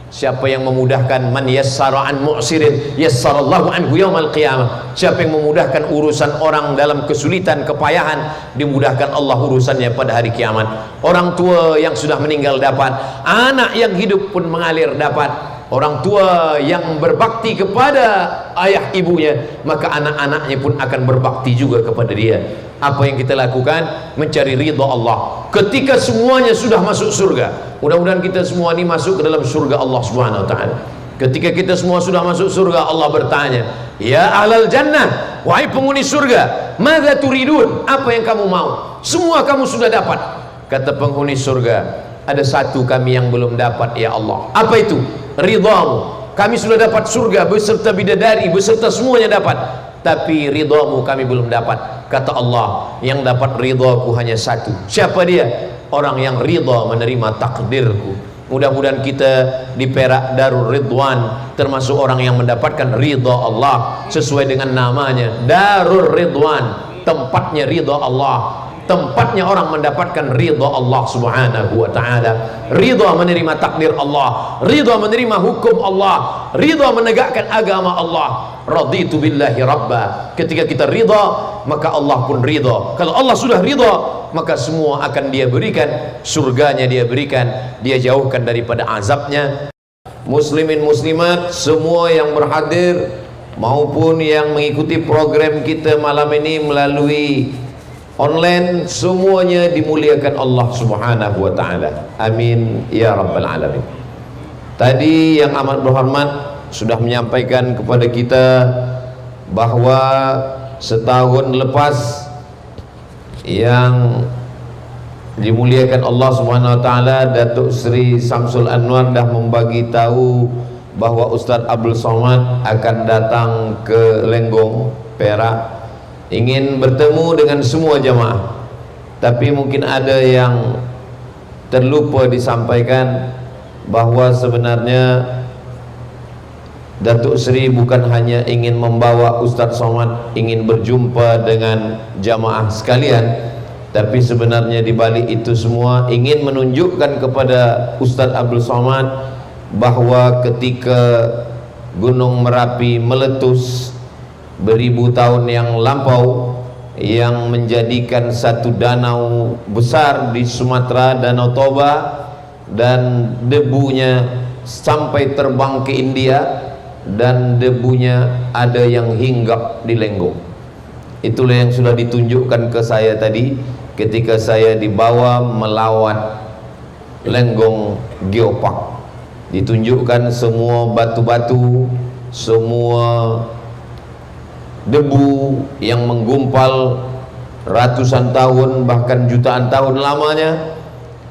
siapa yang memudahkan, man yassara an mu'sirin yassarallahu anhu yaumal qiyamah. Siapa yang memudahkan urusan orang dalam kesulitan, kepayahan, dimudahkan Allah urusannya pada hari kiamat. Orang tua yang sudah meninggal dapat, anak yang hidup pun mengalir dapat. Orang tua yang berbakti kepada ayah ibunya, maka anak-anaknya pun akan berbakti juga kepada dia. Apa yang kita lakukan? Mencari ridha Allah. Ketika semuanya sudah masuk surga, mudah-mudahan kita semua ini masuk ke dalam surga Allah Subhanahu wa taala. Ketika kita semua sudah masuk surga, Allah bertanya, ya ahlal jannah, wahai penghuni surga, madza turidun, apa yang kamu mau? Semua kamu sudah dapat. Kata penghuni surga, ada satu kami yang belum dapat ya Allah. Apa itu? Ridhamu. Kami sudah dapat surga beserta bidadari, beserta semuanya dapat, tapi ridhamu kami belum dapat. Kata Allah, yang dapat ridhaku hanya satu. Siapa dia? Orang yang ridha menerima takdirku. Mudah-mudahan kita di Perak Darul Ridwan termasuk orang yang mendapatkan ridha Allah sesuai dengan namanya, Darul Ridwan, tempatnya ridha Allah, tempatnya orang mendapatkan ridha Allah Subhanahu wa taala. Ridha menerima takdir Allah, ridha menerima hukum Allah, ridha menegakkan agama Allah. Raditu billahi rabba. Ketika kita ridha, maka Allah pun ridha. Kalau Allah sudah ridha, maka semua akan dia berikan, surganya dia berikan, dia jauhkan daripada azabnya. Muslimin muslimat semua yang berhadir maupun yang mengikuti program kita malam ini melalui online, semuanya dimuliakan Allah Subhanahu wa taala. Amin ya rabbal alamin. Tadi yang amat berhormat sudah menyampaikan kepada kita bahwa setahun lepas yang dimuliakan Allah Subhanahu wa taala, Datuk Seri Samsul Anwar dah membagi tahu bahwa Ustaz Abdul Somad akan datang ke Lenggong, Perak, ingin bertemu dengan semua jamaah. Tapi mungkin ada yang terlupa disampaikan bahwa sebenarnya Datuk Seri bukan hanya ingin membawa Ustaz Somad ingin berjumpa dengan jamaah sekalian, Tapi sebenarnya di balik itu semua ingin menunjukkan kepada Ustadz Abdul Somad bahwa ketika Gunung Merapi meletus beribu tahun yang lampau, yang menjadikan satu danau besar di Sumatera, Danau Toba, dan debunya sampai terbang ke India, dan debunya ada yang hinggap di Lenggong. Itulah yang sudah ditunjukkan ke saya tadi ketika saya dibawa melawat Lenggong Geopark. Ditunjukkan semua batu-batu, semua debu yang menggumpal ratusan tahun bahkan jutaan tahun lamanya,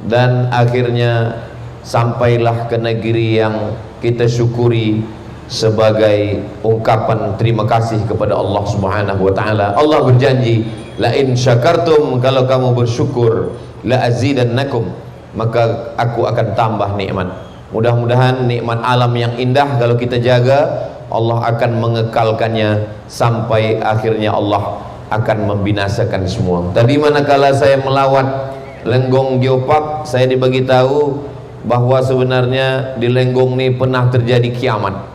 dan akhirnya sampailah ke negeri yang kita syukuri sebagai ungkapan terima kasih kepada Allah Subhanahu wa taala. Allah berjanji, la in syakartum, kalau kamu bersyukur, la azidannakum, maka aku akan tambah nikmat. Mudah-mudahan nikmat alam yang indah kalau kita jaga, Allah akan mengekalkannya sampai akhirnya Allah akan membinasakan semua. Tadi manakala saya melawat Lenggong Geopark, saya dibagi tahu bahwa sebenarnya di Lenggong ini pernah terjadi kiamat.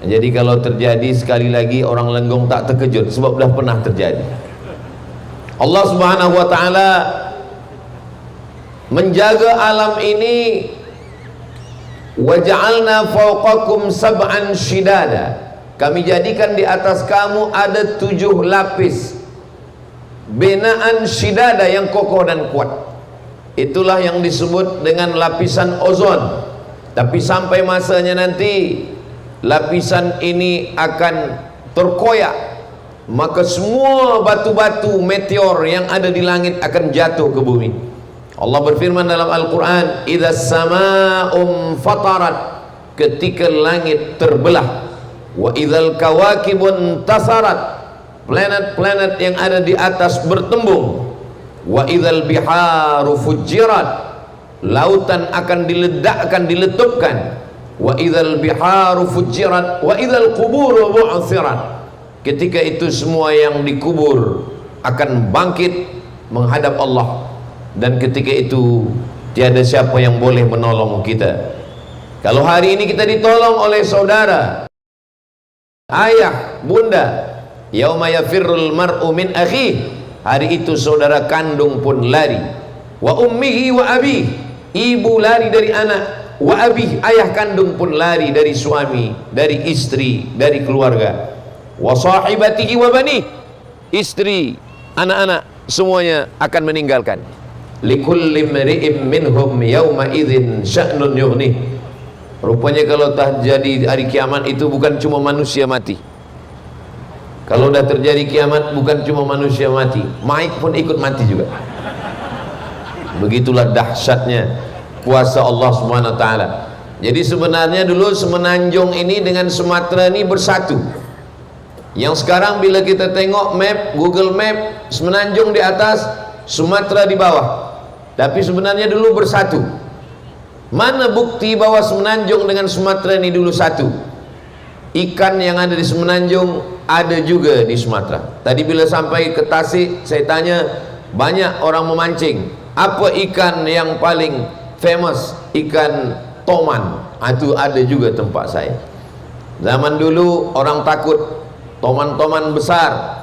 Jadi kalau terjadi sekali lagi, orang Lenggong tak terkejut sebab dah pernah terjadi. Allah Subhanahu wa taala menjaga alam ini. Waja'alna fawqakum sab'an shidada, kami jadikan di atas kamu ada 7 lapis binaan shidada yang kokoh dan kuat. Itulah yang disebut dengan lapisan ozon. Tapi sampai masanya nanti lapisan ini akan terkoyak, maka semua batu-batu meteor yang ada di langit akan jatuh ke bumi. Allah berfirman dalam Al-Quran, idza sama'um fatarat, ketika langit terbelah, wa idzal kawakibun tasarat, planet-planet yang ada di atas bertembung, wa idzal biharu fujirat, lautan akan diledakkan, diletupkan, wa idzal biharu fujirat, wa idzal quburu bu'thirat, ketika itu semua yang dikubur akan bangkit menghadap Allah. Dan ketika itu tiada siapa yang boleh menolong kita. Kalau hari ini kita ditolong oleh saudara, ayah, bunda, yauma yafirrul mar'u min akhihi, hari itu saudara kandung pun lari, wa ummihi wa abih, ibu lari dari anak, wa abih, ayah kandung pun lari dari suami, dari istri, dari keluarga, wa sahibatihi wa bani, istri, anak-anak semuanya akan meninggalkan. Likulli mri'im minhum yawma idzin sya'nun yughnih. Rupanya kalau terjadi hari kiamat itu bukan cuma manusia mati. Kalau dah terjadi kiamat bukan cuma manusia mati, mayit pun ikut mati juga. Begitulah dahsyatnya kuasa Allah Subhanahu wa taala. Jadi sebenarnya dulu Semenanjung ini dengan Sumatera ini bersatu. Yang sekarang bila kita tengok map, Google Map, Semenanjung di atas, Sumatera di bawah. Tapi sebenarnya dulu bersatu. Mana bukti bahwa Semenanjung dengan Sumatera ini dulu satu? Ikan yang ada di Semenanjung ada juga di Sumatera. Tadi bila sampai ke Tasik, saya tanya, banyak orang memancing. Apa ikan yang paling famous? Ikan toman. Itu ada juga tempat saya. Zaman dulu orang takut toman-toman besar.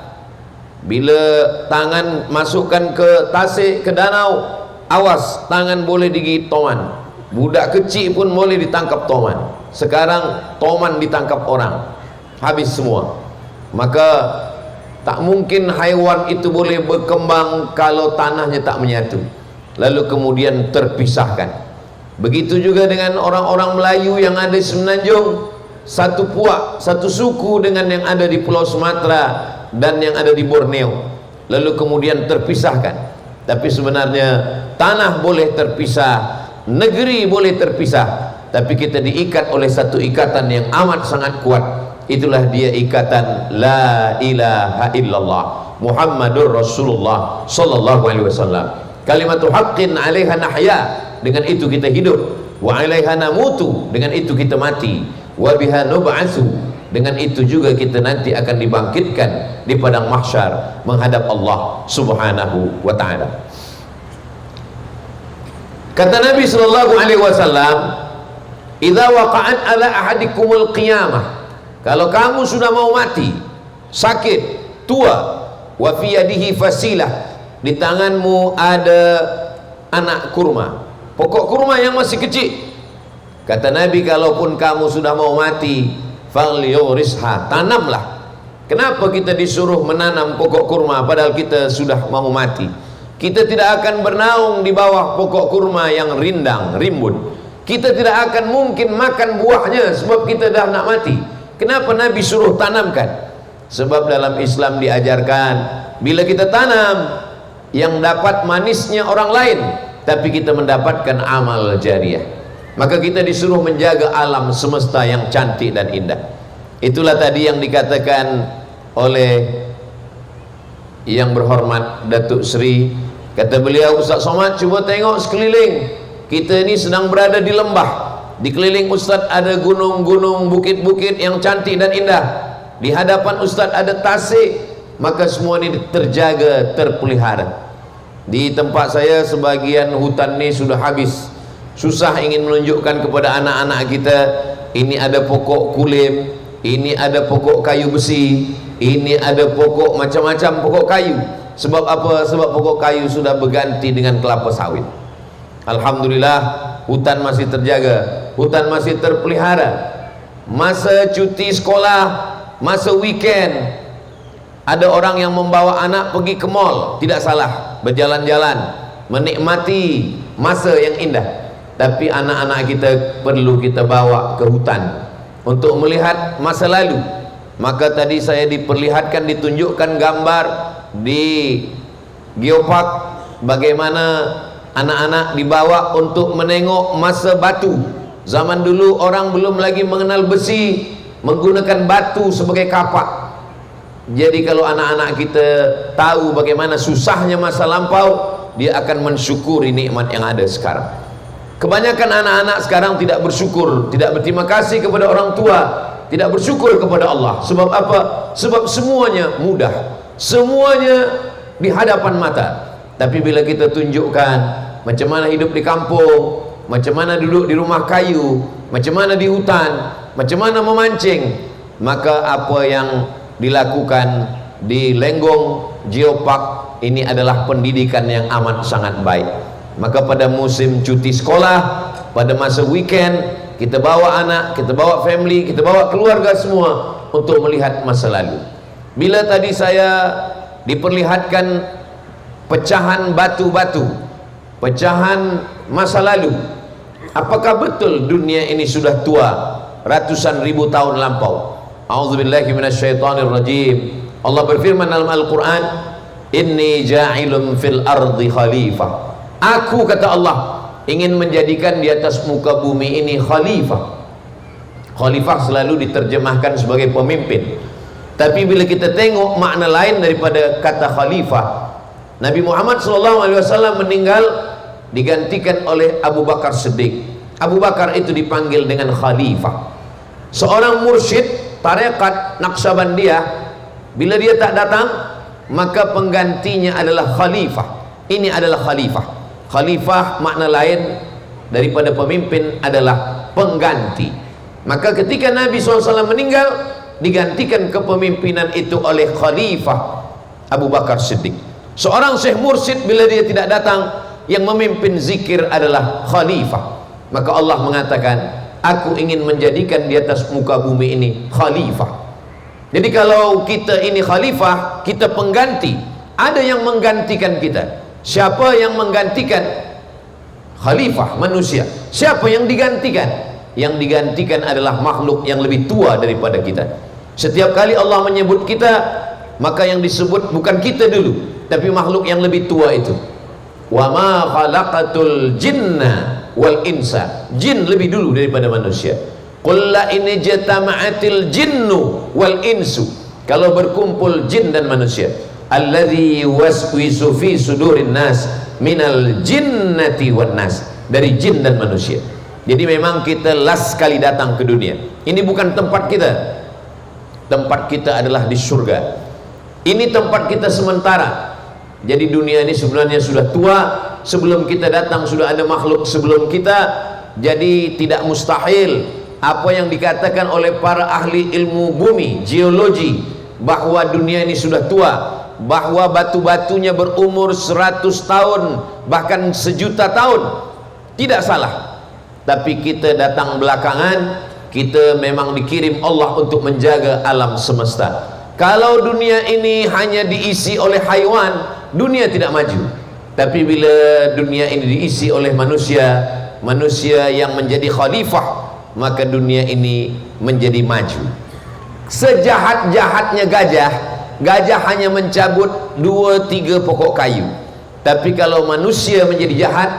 Bila tangan masukkan ke Tasik, ke danau, awas, tangan boleh digigit toman. Budak kecil pun boleh ditangkap toman. Sekarang toman ditangkap orang, habis semua. Maka tak mungkin haiwan itu boleh berkembang kalau tanahnya tak menyatu, lalu kemudian terpisahkan. Begitu juga dengan orang-orang Melayu yang ada di Semenanjung, satu puak, satu suku dengan yang ada di Pulau Sumatera dan yang ada di Borneo, lalu kemudian terpisahkan. Tapi sebenarnya tanah boleh terpisah, negeri boleh terpisah, tapi kita diikat oleh satu ikatan yang amat sangat kuat. Itulah dia ikatan la ilaha illallah Muhammadur Rasulullah sallallahu alaihi wasallam. Kalimatu haqqin 'alaiha nahya, dengan itu kita hidup, wa 'alaiha namutu, dengan itu kita mati, wa biha nub'atsu, Dengan itu juga kita nanti akan dibangkitkan di padang mahsyar menghadap Allah Subhanahu wa taala. Kata Nabi sallallahu alaihi wasallam, "Idza waqa'at ala ahadikumul qiyamah." Kalau kamu sudah mau mati, sakit, tua, wa fi yadihi fasilah, di tanganmu ada anak kurma, pokok kurma yang masih kecil. Kata Nabi, kalaupun kamu sudah mau mati, falyurisha, tanamlah. Kenapa kita disuruh menanam pokok kurma padahal kita sudah mau mati? Kita tidak akan bernaung di bawah pokok kurma yang rindang, rimbun. Kita tidak akan mungkin makan buahnya sebab kita dah nak mati. Kenapa Nabi suruh tanamkan? Sebab dalam Islam diajarkan, bila kita tanam, yang dapat manisnya orang lain, tapi kita mendapatkan amal jariah. Maka kita disuruh menjaga alam semesta yang cantik dan indah. Itulah tadi yang dikatakan oleh yang berhormat Datuk Seri. Kata beliau, Ustaz Somad, cuba tengok sekeliling. Kita ini sedang berada di lembah. Di keliling Ustaz ada gunung-gunung, bukit-bukit yang cantik dan indah. Di hadapan Ustaz ada tasik. Maka semua ini terjaga, terpelihara. Di tempat saya sebagian hutan ini sudah habis. Susah ingin menunjukkan kepada anak-anak kita, ini ada pokok kulim, ini ada pokok kayu besi, ini ada pokok macam-macam pokok kayu. Sebab apa? Sebab pokok kayu sudah berganti dengan kelapa sawit. Alhamdulillah, hutan masih terjaga, hutan masih terpelihara. Masa cuti sekolah, masa weekend, ada orang yang membawa anak pergi ke mall, tidak salah, berjalan-jalan, menikmati masa yang indah. Tapi anak-anak kita perlu kita bawa ke hutan untuk melihat masa lalu. Maka tadi saya diperlihatkan, ditunjukkan gambar di Geopark bagaimana anak-anak dibawa untuk menengok masa batu. Zaman dulu orang belum lagi mengenal besi, menggunakan batu sebagai kapak. Jadi kalau anak-anak kita tahu bagaimana susahnya masa lampau, dia akan mensyukuri nikmat yang ada sekarang. Kebanyakan anak-anak sekarang tidak bersyukur, tidak berterima kasih kepada orang tua, tidak bersyukur kepada Allah. Sebab apa? Sebab semuanya mudah, semuanya di hadapan mata. Tapi bila kita tunjukkan macam mana hidup di kampung, macam mana duduk di rumah kayu, macam mana di hutan, macam mana memancing, maka apa yang dilakukan di Lenggong Geopark ini adalah pendidikan yang amat sangat baik. Maka pada musim cuti sekolah, pada masa weekend, kita bawa anak, kita bawa family, kita bawa keluarga semua untuk melihat masa lalu. Bila tadi saya diperlihatkan pecahan batu-batu, pecahan masa lalu, apakah betul dunia ini sudah tua ratusan ribu tahun lampau? A'udzubillahi minasyaitonirrajim. Allah berfirman dalam Al-Quran, inni ja'ilun fil ardi khalifah. Aku, kata Allah, ingin menjadikan di atas muka bumi ini khalifah. Khalifah selalu diterjemahkan sebagai pemimpin. Tapi bila kita tengok makna lain daripada kata khalifah, Nabi Muhammad SAW meninggal digantikan oleh Abu Bakar Siddiq. Abu Bakar itu dipanggil dengan khalifah. Seorang mursyid tarekat Naqsabandiyah, bila dia tak datang, maka penggantinya adalah khalifah. Ini adalah khalifah. Khalifah makna lain daripada pemimpin adalah pengganti. Maka ketika Nabi SAW meninggal, digantikan kepemimpinan itu oleh Khalifah Abu Bakar Siddiq. Seorang syekh mursyid bila dia tidak datang, yang memimpin zikir adalah Khalifah. Maka Allah mengatakan, aku ingin menjadikan di atas muka bumi ini Khalifah. Jadi kalau kita ini Khalifah, kita pengganti. Ada yang menggantikan kita. Siapa yang menggantikan? Khalifah manusia. Siapa yang digantikan? Yang digantikan adalah makhluk yang lebih tua daripada kita. Setiap kali Allah menyebut kita, maka yang disebut bukan kita dulu, tapi makhluk yang lebih tua itu. Wa ma khalaqatul jinna wal insa. Jin lebih dulu daripada manusia. Qul la in jatama'atil jinnu wal insu. Kalau berkumpul jin dan manusia, alladzi waswisu fi sudurin nas minal jinnati wan nas, dari jin dan manusia. Jadi memang kita last kali datang ke dunia. Ini bukan tempat kita. tempat kita adalah di surga. Ini tempat kita sementara. Jadi dunia ini sebenarnya sudah tua. Sebelum kita datang sudah ada makhluk sebelum kita. Jadi tidak mustahil apa yang dikatakan oleh para ahli ilmu bumi, geologi, bahwa dunia ini sudah tua, bahwa batu-batunya berumur 100 tahun bahkan 1.000.000 tahun. Tidak salah. Tapi kita datang belakangan. Kita memang dikirim Allah untuk menjaga alam semesta. Kalau dunia ini hanya diisi oleh haiwan, dunia tidak maju. Tapi bila dunia ini diisi oleh manusia, manusia yang menjadi khalifah, maka dunia ini menjadi maju. Sejahat-jahatnya gajah, gajah hanya mencabut 2-3 pokok kayu. Tapi kalau manusia menjadi jahat,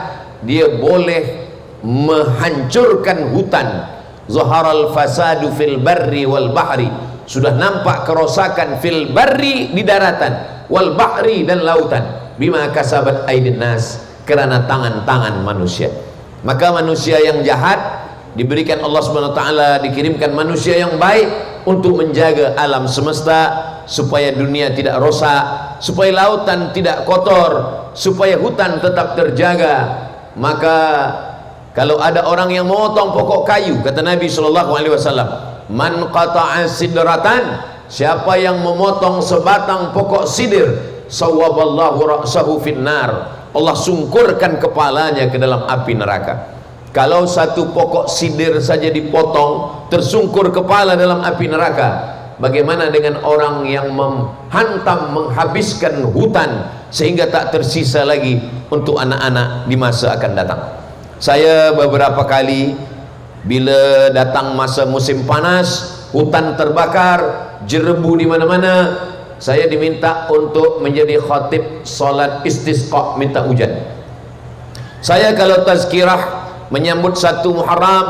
dia boleh menghancurkan hutan. Zaharal fasadu fil barri wal bahri. Sudah nampak kerosakan fil barri, di daratan, wal bahri, dan lautan, bima kasabat aydin nas, kerana tangan-tangan manusia. Maka manusia yang jahat diberikan Allah Subhanahu wa taala, dikirimkan manusia yang baik untuk menjaga alam semesta, supaya dunia tidak rosak, supaya lautan tidak kotor, supaya hutan tetap terjaga. Maka kalau ada orang yang memotong pokok kayu, kata Nabi SAW, man qata'a sidratan, siapa yang memotong sebatang pokok sidir, sawwaballahu ra'sahu finnar, Allah sungkurkan kepalanya ke dalam api neraka. Kalau satu pokok sidir saja dipotong, tersungkur kepala dalam api neraka, bagaimana dengan orang yang menghantam, menghabiskan hutan sehingga tak tersisa lagi untuk anak-anak di masa akan datang. Saya beberapa kali bila datang masa musim panas, hutan terbakar, jerebu di mana-mana, saya diminta untuk menjadi khatib salat istisqa, minta hujan. Saya kalau tazkirah menyambut 1 Muharram,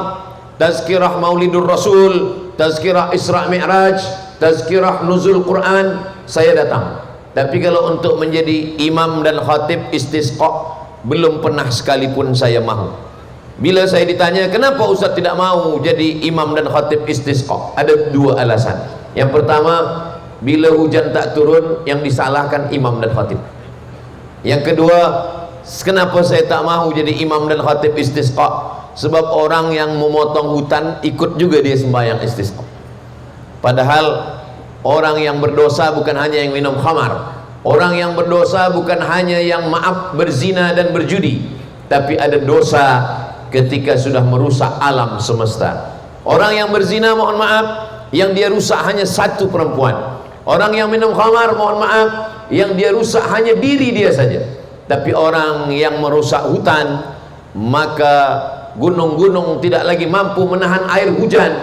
tazkirah Maulidur Rasul, tazkirah Isra Mi'raj, tazkirah Nuzul Quran, saya datang. Tapi kalau untuk menjadi imam dan khatib istisqa, belum pernah sekalipun saya mahu. Bila saya ditanya, kenapa Ustaz tidak mau jadi imam dan khatib istisqa? Ada 2 alasan. Yang pertama, bila hujan tak turun, yang disalahkan imam dan khatib. Yang kedua, kenapa saya tak mau jadi imam dan khatib istisqa? Sebab orang yang memotong hutan ikut juga dia sembahyang istisqa. Padahal orang yang berdosa bukan hanya yang minum khamar, orang yang berdosa bukan hanya yang berzina dan berjudi, tapi ada dosa ketika sudah merusak alam semesta. Orang yang berzina, mohon maaf, yang dia rusak hanya 1 perempuan. Orang yang minum khamar, mohon maaf, yang dia rusak hanya diri dia saja. Tapi orang yang merusak hutan, maka gunung-gunung tidak lagi mampu menahan air hujan,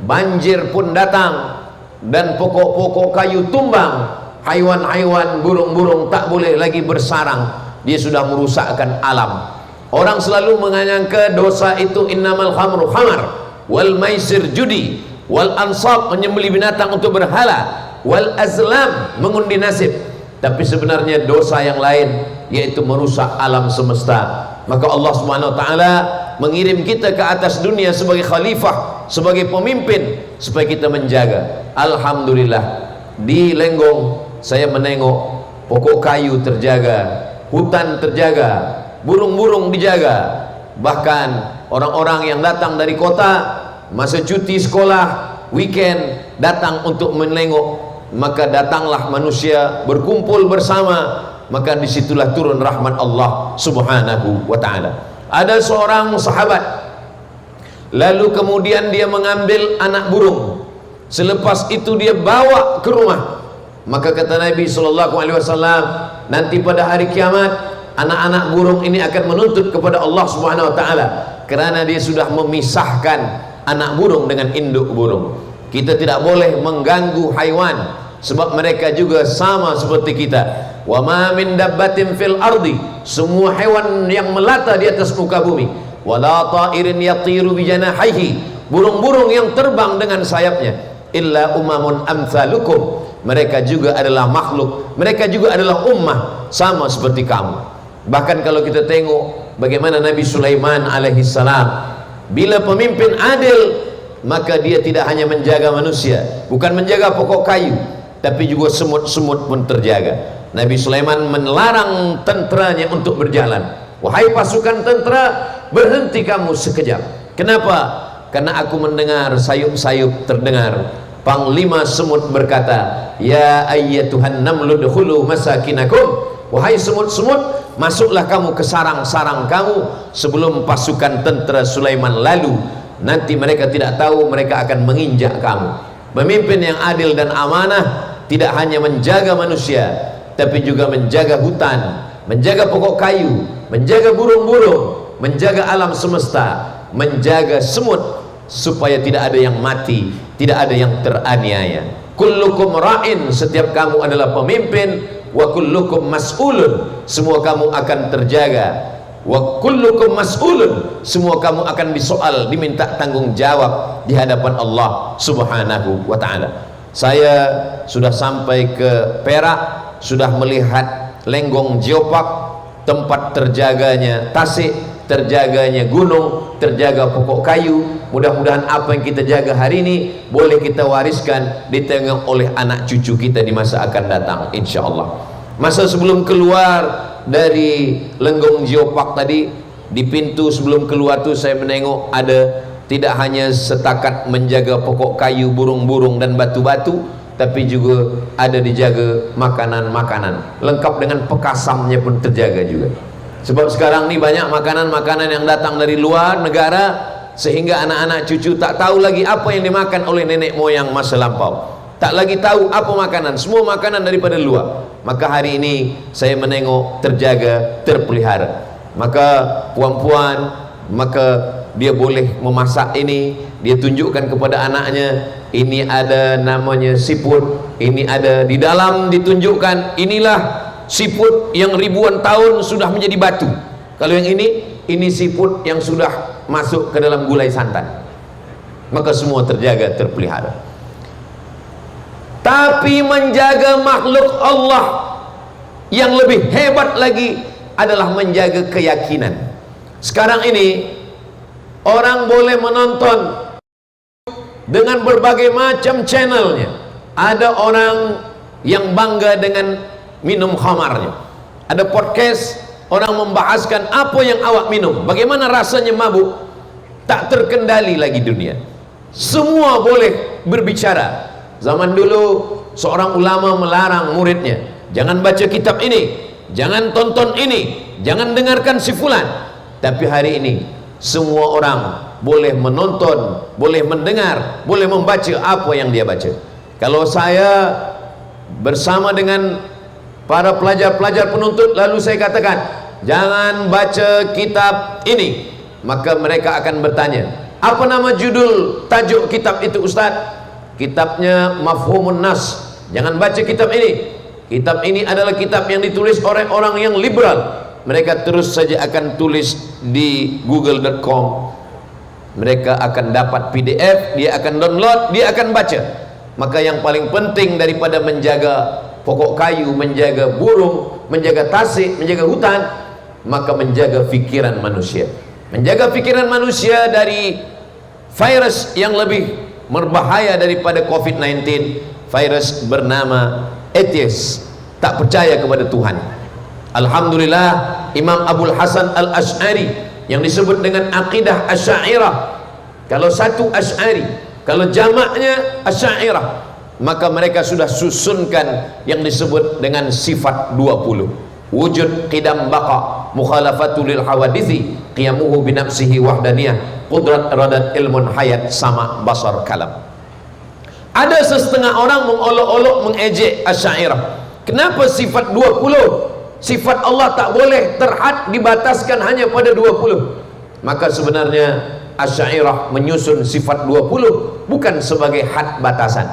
banjir pun datang, dan pokok-pokok kayu tumbang, haiwan-haiwan, burung-burung tak boleh lagi bersarang. Dia sudah merusakkan alam. Orang selalu menyangka dosa itu innamal khamru khamar, wal maisir judi, wal ansab menyembelih binatang untuk berhala, wal azlam mengundi nasib. Tapi sebenarnya dosa yang lain, yaitu merusak alam semesta. Maka Allah Subhanahu wa taala mengirim kita ke atas dunia sebagai khalifah, sebagai pemimpin, supaya kita menjaga. Alhamdulillah, di Lenggong saya menengok pokok kayu terjaga, hutan terjaga, burung-burung dijaga. Bahkan orang-orang yang datang dari kota masa cuti sekolah, weekend, datang untuk menengok. Maka datanglah manusia berkumpul bersama, maka disitulah turun rahmat Allah Subhanahu wa ta'ala. Ada seorang sahabat, lalu kemudian dia mengambil anak burung, selepas itu dia bawa ke rumah. Maka kata Nabi SAW, nanti pada hari kiamat anak-anak burung ini akan menuntut kepada Allah Subhanahu wa ta'ala, kerana dia sudah memisahkan anak burung dengan induk burung. Kita tidak boleh mengganggu haiwan, sebab mereka juga sama seperti kita. Wa ma min dabbatin fil ardi, semua hewan yang melata di atas muka bumi, wala ta'irin yatiru bi janahihi, burung-burung yang terbang dengan sayapnya, illa umamun amsalukum, mereka juga adalah makhluk, mereka juga adalah ummah sama seperti kamu. Bahkan kalau kita tengok bagaimana Nabi Sulaiman alaihi salam, bila pemimpin adil, maka dia tidak hanya menjaga manusia, bukan menjaga pokok kayu, tapi juga semut-semut pun terjaga. Nabi Sulaiman melarang tenteranya untuk berjalan. Wahai pasukan tentera, berhenti kamu sekejap. Kenapa? Karena aku mendengar sayup-sayup terdengar. Panglima semut berkata, ya ayyatuhan namlu dukhulu masakinakum. Wahai semut-semut, masuklah kamu ke sarang-sarang kamu sebelum pasukan tentera Sulaiman lalu. Nanti mereka tidak tahu mereka akan menginjak kamu. Pemimpin yang adil dan amanah tidak hanya menjaga manusia, tapi juga menjaga hutan, menjaga pokok kayu, menjaga burung-burung, menjaga alam semesta, menjaga semut, supaya tidak ada yang mati, tidak ada yang teraniaya. Kullukum ra'in, setiap kamu adalah pemimpin, wa kullukum mas'ulun, semua kamu akan terjaga. Wa kullukum mas'ulun, semua kamu akan disoal, diminta tanggung jawab di hadapan Allah Subhanahu wa ta'ala. Saya sudah sampai ke Perak, sudah melihat Lenggong Geopark, tempat terjaganya tasik, terjaganya gunung, terjaga pokok kayu. Mudah-mudahan apa yang kita jaga hari ini boleh kita wariskan, ditengok oleh anak cucu kita di masa akan datang, insyaallah. Masa sebelum keluar dari Lenggong Geopark tadi, di pintu sebelum keluar tuh saya menengok ada tidak hanya setakat menjaga pokok kayu, burung-burung dan batu-batu, tapi juga ada dijaga makanan-makanan, lengkap dengan pekasamnya pun terjaga juga. Sebab sekarang ini banyak makanan-makanan yang datang dari luar negara, sehingga anak-anak cucu tak tahu lagi apa yang dimakan oleh nenek moyang masa lampau, tak lagi tahu apa makanan, semua makanan daripada luar. Maka hari ini saya menengok terjaga, terpelihara. Maka puan-puan, maka dia boleh memasak ini, dia tunjukkan kepada anaknya, ini ada namanya siput, ini ada di dalam, ditunjukkan inilah siput yang ribuan tahun sudah menjadi batu. Kalau yang ini siput yang sudah masuk ke dalam gulai santan. Maka semua terjaga, terpelihara. Tapi menjaga makhluk Allah yang lebih hebat lagi adalah menjaga keyakinan. Sekarang ini orang boleh menonton dengan berbagai macam channelnya. Ada orang yang bangga dengan minum khamarnya, ada podcast orang membahaskan apa yang awak minum, bagaimana rasanya mabuk, tak terkendali lagi dunia. Semua boleh berbicara. Zaman dulu seorang ulama melarang muridnya, jangan baca kitab ini, jangan tonton ini, jangan dengarkan si fulan. Tapi hari ini semua orang boleh menonton, boleh mendengar, boleh membaca apa yang dia baca. Kalau saya bersama dengan para pelajar-pelajar penuntut, lalu saya katakan jangan baca kitab ini, maka mereka akan bertanya, apa nama judul tajuk kitab itu Ustaz? Kitabnya Mafhumun Nas. Jangan baca kitab ini. Kitab ini adalah kitab yang ditulis oleh orang yang liberal. Mereka terus saja akan tulis di google.com, mereka akan dapat PDF, dia akan download, dia akan baca. Maka yang paling penting daripada menjaga pokok kayu, menjaga burung, menjaga tasik, menjaga hutan, maka menjaga fikiran manusia. Menjaga fikiran manusia dari virus yang lebih berbahaya daripada COVID-19, virus bernama atheist, tak percaya kepada Tuhan. Alhamdulillah, Imam Abul Hasan Al-Asy'ari yang disebut dengan akidah Asy'ariyah, kalau satu Asy'ari, kalau jamaknya Asy'ariyah, maka mereka sudah susunkan yang disebut dengan sifat 20. Wujud, qidam, baqa, mukhalafatu lil hawadithi, qiyamuhu binafsihi wahdaniyah, qudrat, iradat, ilmun, hayat, sama, basar, kalam. Ada setengah orang mengolok-olok, mengejek Asy'ariyah. Kenapa sifat 20? Sifat Allah tak boleh terhad, dibataskan hanya pada 20. Maka sebenarnya Asy'ariyah menyusun sifat 20 bukan sebagai had batasan,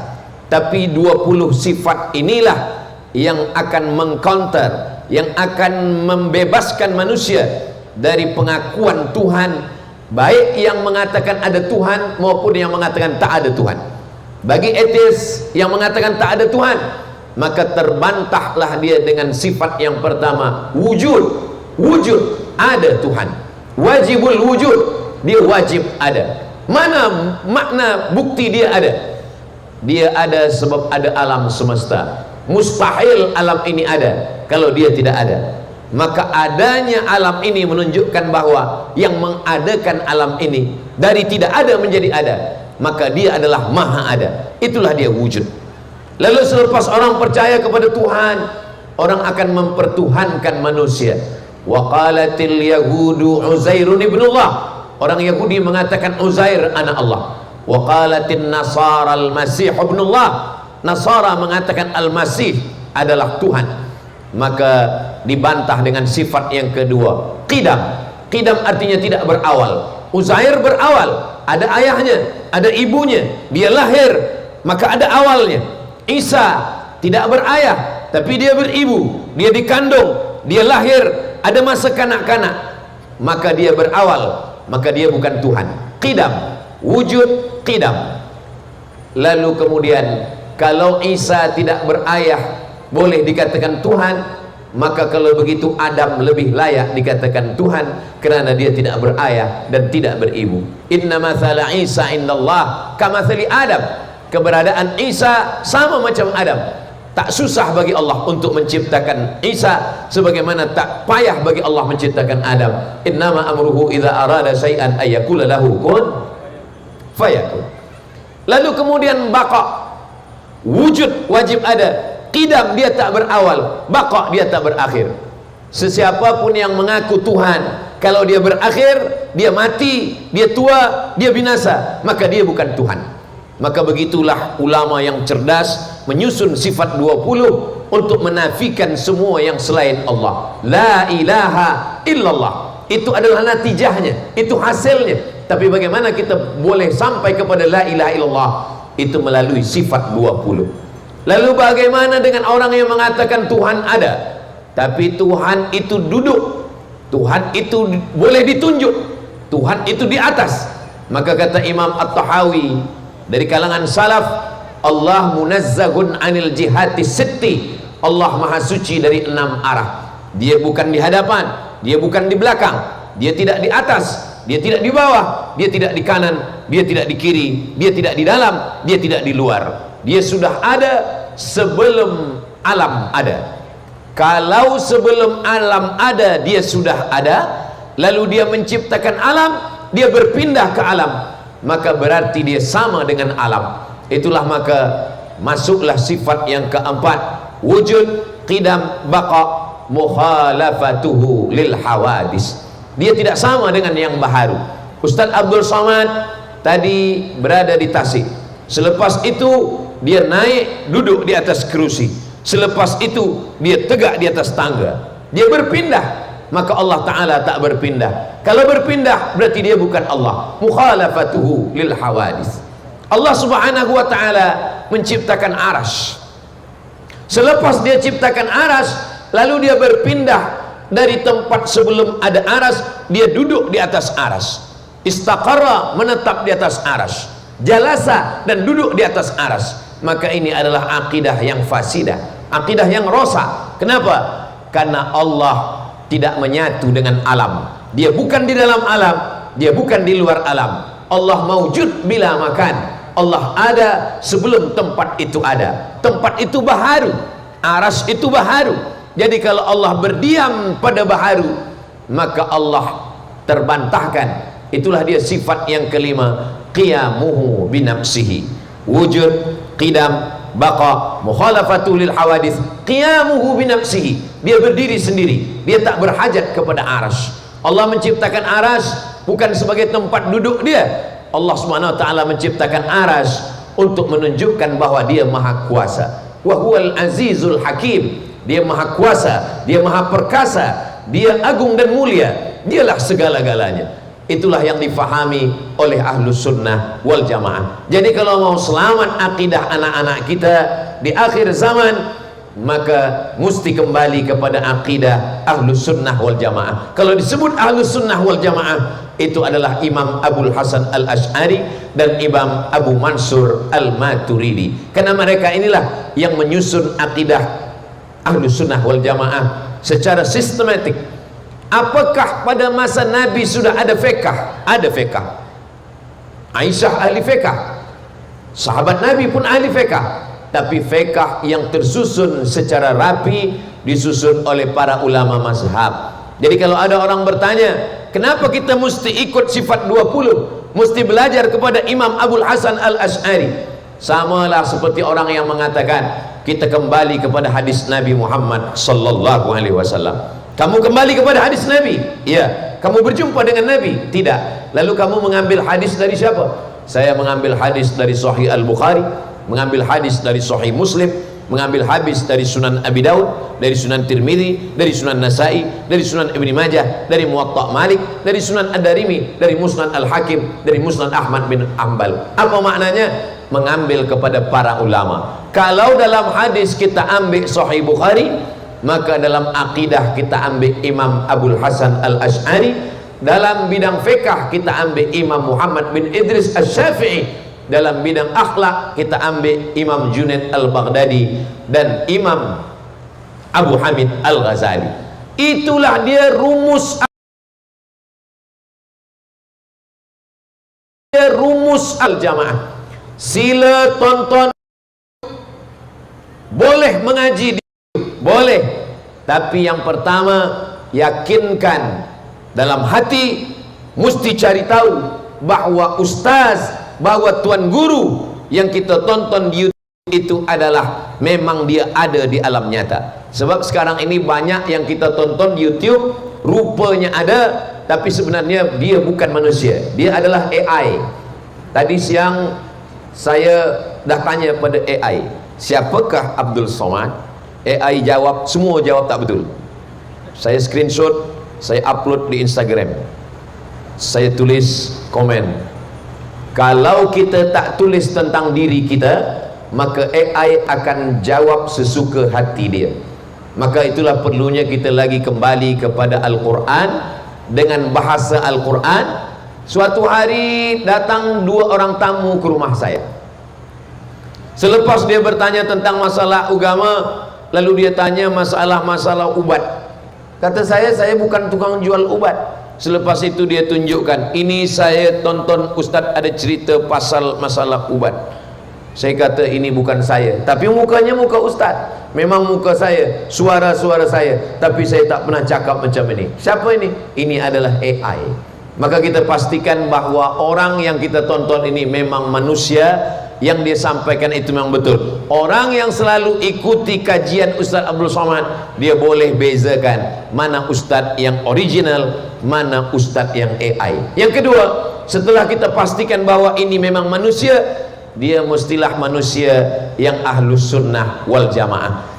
tapi 20 sifat inilah yang akan mengcounter, yang akan membebaskan manusia dari pengakuan Tuhan, baik yang mengatakan ada Tuhan maupun yang mengatakan tak ada Tuhan. Bagi ateis yang mengatakan tak ada Tuhan, maka terbantahlah dia dengan sifat yang pertama, wujud ada Tuhan, wajibul wujud, dia wajib ada. Mana makna bukti dia ada? Dia ada sebab ada alam semesta. Mustahil alam ini ada kalau dia tidak ada. Maka adanya alam ini menunjukkan bahwa yang mengadakan alam ini dari tidak ada menjadi ada, maka dia adalah maha ada. Itulah dia wujud. Lalu selepas orang percaya kepada Tuhan, orang akan mempertuhankan manusia. Wa qalatil yahudu Uzairun ibnullah. Orang Yahudi mengatakan Uzair anak Allah. Wa qalatin nasara al-masih ibnullah. Nasara mengatakan al-masih adalah Tuhan. Maka dibantah dengan sifat yang kedua, qidam. Qidam artinya tidak berawal. Uzair berawal, ada ayahnya, ada ibunya, dia lahir, maka ada awalnya. Isa tidak berayah, tapi dia beribu, dia dikandung, dia lahir, ada masa kanak-kanak, maka dia berawal, maka dia bukan Tuhan. Qidam, wujud qidam. Lalu kemudian kalau Isa tidak berayah boleh dikatakan Tuhan, maka kalau begitu Adam lebih layak dikatakan Tuhan kerana dia tidak berayah dan tidak beribu. Inna mathala Isa indallah kamathali Adam. Keberadaan Isa sama macam Adam. Tak susah bagi Allah untuk menciptakan Isa sebagaimana tak payah bagi Allah menciptakan Adam. Innama amruhu idza arada syai'an ayyakula lahu kun fayakun. Lalu kemudian baqa, wujud wajib ada. Qidam dia tak berawal, baqa dia tak berakhir. Sesiapapun yang mengaku Tuhan, kalau dia berakhir, dia mati, dia tua, dia binasa, maka dia bukan Tuhan. Maka begitulah ulama yang cerdas menyusun sifat 20 untuk menafikan semua yang selain Allah. La ilaha illallah. Itu adalah natijahnya, itu hasilnya. Tapi bagaimana kita boleh sampai kepada la ilaha illallah? Itu melalui sifat 20. Lalu bagaimana dengan orang yang mengatakan Tuhan ada, tapi Tuhan itu duduk, Tuhan itu boleh ditunjuk, Tuhan itu di atas? Maka kata Imam At-Tahawi dari kalangan salaf, Allah munazzahun anil jihati sitti. Allah maha suci dari 6 arah. Dia bukan di hadapan, dia bukan di belakang, dia tidak di atas, dia tidak di bawah, dia tidak di kanan, dia tidak di kiri, dia tidak di dalam, dia tidak di luar. Dia sudah ada sebelum alam ada. Kalau sebelum alam ada dia sudah ada, lalu dia menciptakan alam, dia berpindah ke alam, maka berarti dia sama dengan alam. Itulah maka masuklah sifat yang keempat, wujud, qidam, baqa, mukhalafatuhu lil hawadis. Dia tidak sama dengan yang baharu. Ustaz Abdul Somad tadi berada di Tasik. Selepas itu dia naik duduk di atas kerusi. Selepas itu dia tegak di atas tangga. Dia berpindah, maka Allah Ta'ala tak berpindah. Kalau berpindah berarti dia bukan Allah. Mukhalafatuhu lil hawadis. Allah Subhanahu wa Ta'ala menciptakan aras. Selepas dia ciptakan aras, lalu dia berpindah dari tempat sebelum ada aras, dia duduk di atas aras. Istaqarra, menetap di atas aras. Jalasa, dan duduk di atas aras. Maka ini adalah akidah yang fasidah, akidah yang rosak. Kenapa? Karena Allah tidak menyatu dengan alam. Dia bukan di dalam alam, dia bukan di luar alam. Allah maujud bila makan. Allah ada sebelum tempat itu ada. Tempat itu baharu, aras itu baharu. Jadi kalau Allah berdiam pada baharu, maka Allah terbantahkan. Itulah dia sifat yang kelima, qiyamuhu binafsihi. Wujud, qidam, baqa, mukhalafatu lil hawadith. Qiyamuhu binafsihi. Dia berdiri sendiri, dia tak berhajat kepada aras. Allah menciptakan aras bukan sebagai tempat duduk dia. Allah SWT menciptakan aras untuk menunjukkan bahwa dia maha kuasa. Wa huwal azizul hakim. Dia maha kuasa, dia maha perkasa, dia agung dan mulia, dialah segala-galanya. Itulah yang difahami oleh Ahlus Sunnah wal Jamaah. Jadi kalau mau selamat akidah anak-anak kita di akhir zaman, maka mesti kembali kepada akidah Ahlus Sunnah wal Jamaah. Kalau disebut Ahlus Sunnah wal Jamaah, itu adalah Imam Abul Hasan Al-Ash'ari dan Imam Abu Mansur Al-Maturidi. Karena mereka inilah yang menyusun akidah Ahlus Sunnah wal Jamaah secara sistematik. Apakah pada masa Nabi sudah ada fiqh? Ada fiqh. Aisyah ahli fiqh, sahabat Nabi pun ahli fiqh, tapi fiqh yang tersusun secara rapi, disusun oleh para ulama mazhab. Jadi kalau ada orang bertanya, kenapa kita mesti ikut sifat 20, mesti belajar kepada Imam Abul Hasan Al-Asy'ari? Samalah seperti orang yang mengatakan kita kembali kepada hadis Nabi Muhammad sallallahu alaihi wasallam. Kamu kembali kepada hadis Nabi? Iya. Kamu berjumpa dengan Nabi? Tidak. Lalu kamu mengambil hadis dari siapa? Saya mengambil hadis dari Sahih Al-Bukhari, mengambil hadis dari Sahih Muslim, mengambil hadis dari Sunan Abi Daud, dari Sunan Tirmidzi, dari Sunan Nasai, dari Sunan Ibnu Majah, dari Muwatta Malik, dari Sunan Ad-Darimi, dari Musnad Al-Hakim, dari Musnad Ahmad bin Ambal. Apa maknanya? Mengambil kepada para ulama. Kalau dalam hadis kita ambil Sahih Bukhari, maka dalam akidah kita ambil Imam Abul Hasan Al-Asy'ari, dalam bidang fiqh kita ambil Imam Muhammad bin Idris Asy-Syafi'i, dalam bidang akhlak kita ambil Imam Junaid Al-Baghdadi dan Imam Abu Hamid Al-Ghazali. Itulah dia rumus al-jamaah. Sila tonton, boleh mengaji, boleh, tapi yang pertama yakinkan dalam hati, mesti cari tahu bahwa ustaz, bahwa tuan guru yang kita tonton di YouTube itu adalah memang dia ada di alam nyata. Sebab sekarang ini banyak yang kita tonton di YouTube rupanya ada, tapi sebenarnya dia bukan manusia, dia adalah AI. Tadi siang saya dah tanya pada AI, siapakah Abdul Somad? AI jawab, semua jawab tak betul. Saya screenshot, saya upload di Instagram, saya tulis komen. Kalau kita tak tulis tentang diri kita, maka AI akan jawab sesuka hati dia. Maka itulah perlunya kita lagi kembali kepada Al-Quran dengan bahasa Al-Quran. Suatu hari datang 2 orang tamu ke rumah saya. Selepas dia bertanya tentang masalah agama, lalu dia tanya masalah ubat. Kata saya bukan tukang jual ubat. Selepas itu dia tunjukkan, ini saya tonton Ustadz ada cerita pasal masalah ubat. Saya kata ini bukan saya, tapi mukanya muka Ustadz, memang muka saya, suara saya, tapi saya tak pernah cakap macam ini. Siapa ini? Ini adalah AI. Maka kita pastikan bahwa orang yang kita tonton ini memang manusia, yang dia sampaikan itu memang betul. Orang yang selalu ikuti kajian Ustaz Abdul Somad, dia boleh bezakan mana Ustaz yang original, mana Ustaz yang AI. Yang kedua, setelah kita pastikan bahwa ini memang manusia, dia mestilah manusia yang ahlus sunnah wal jamaah.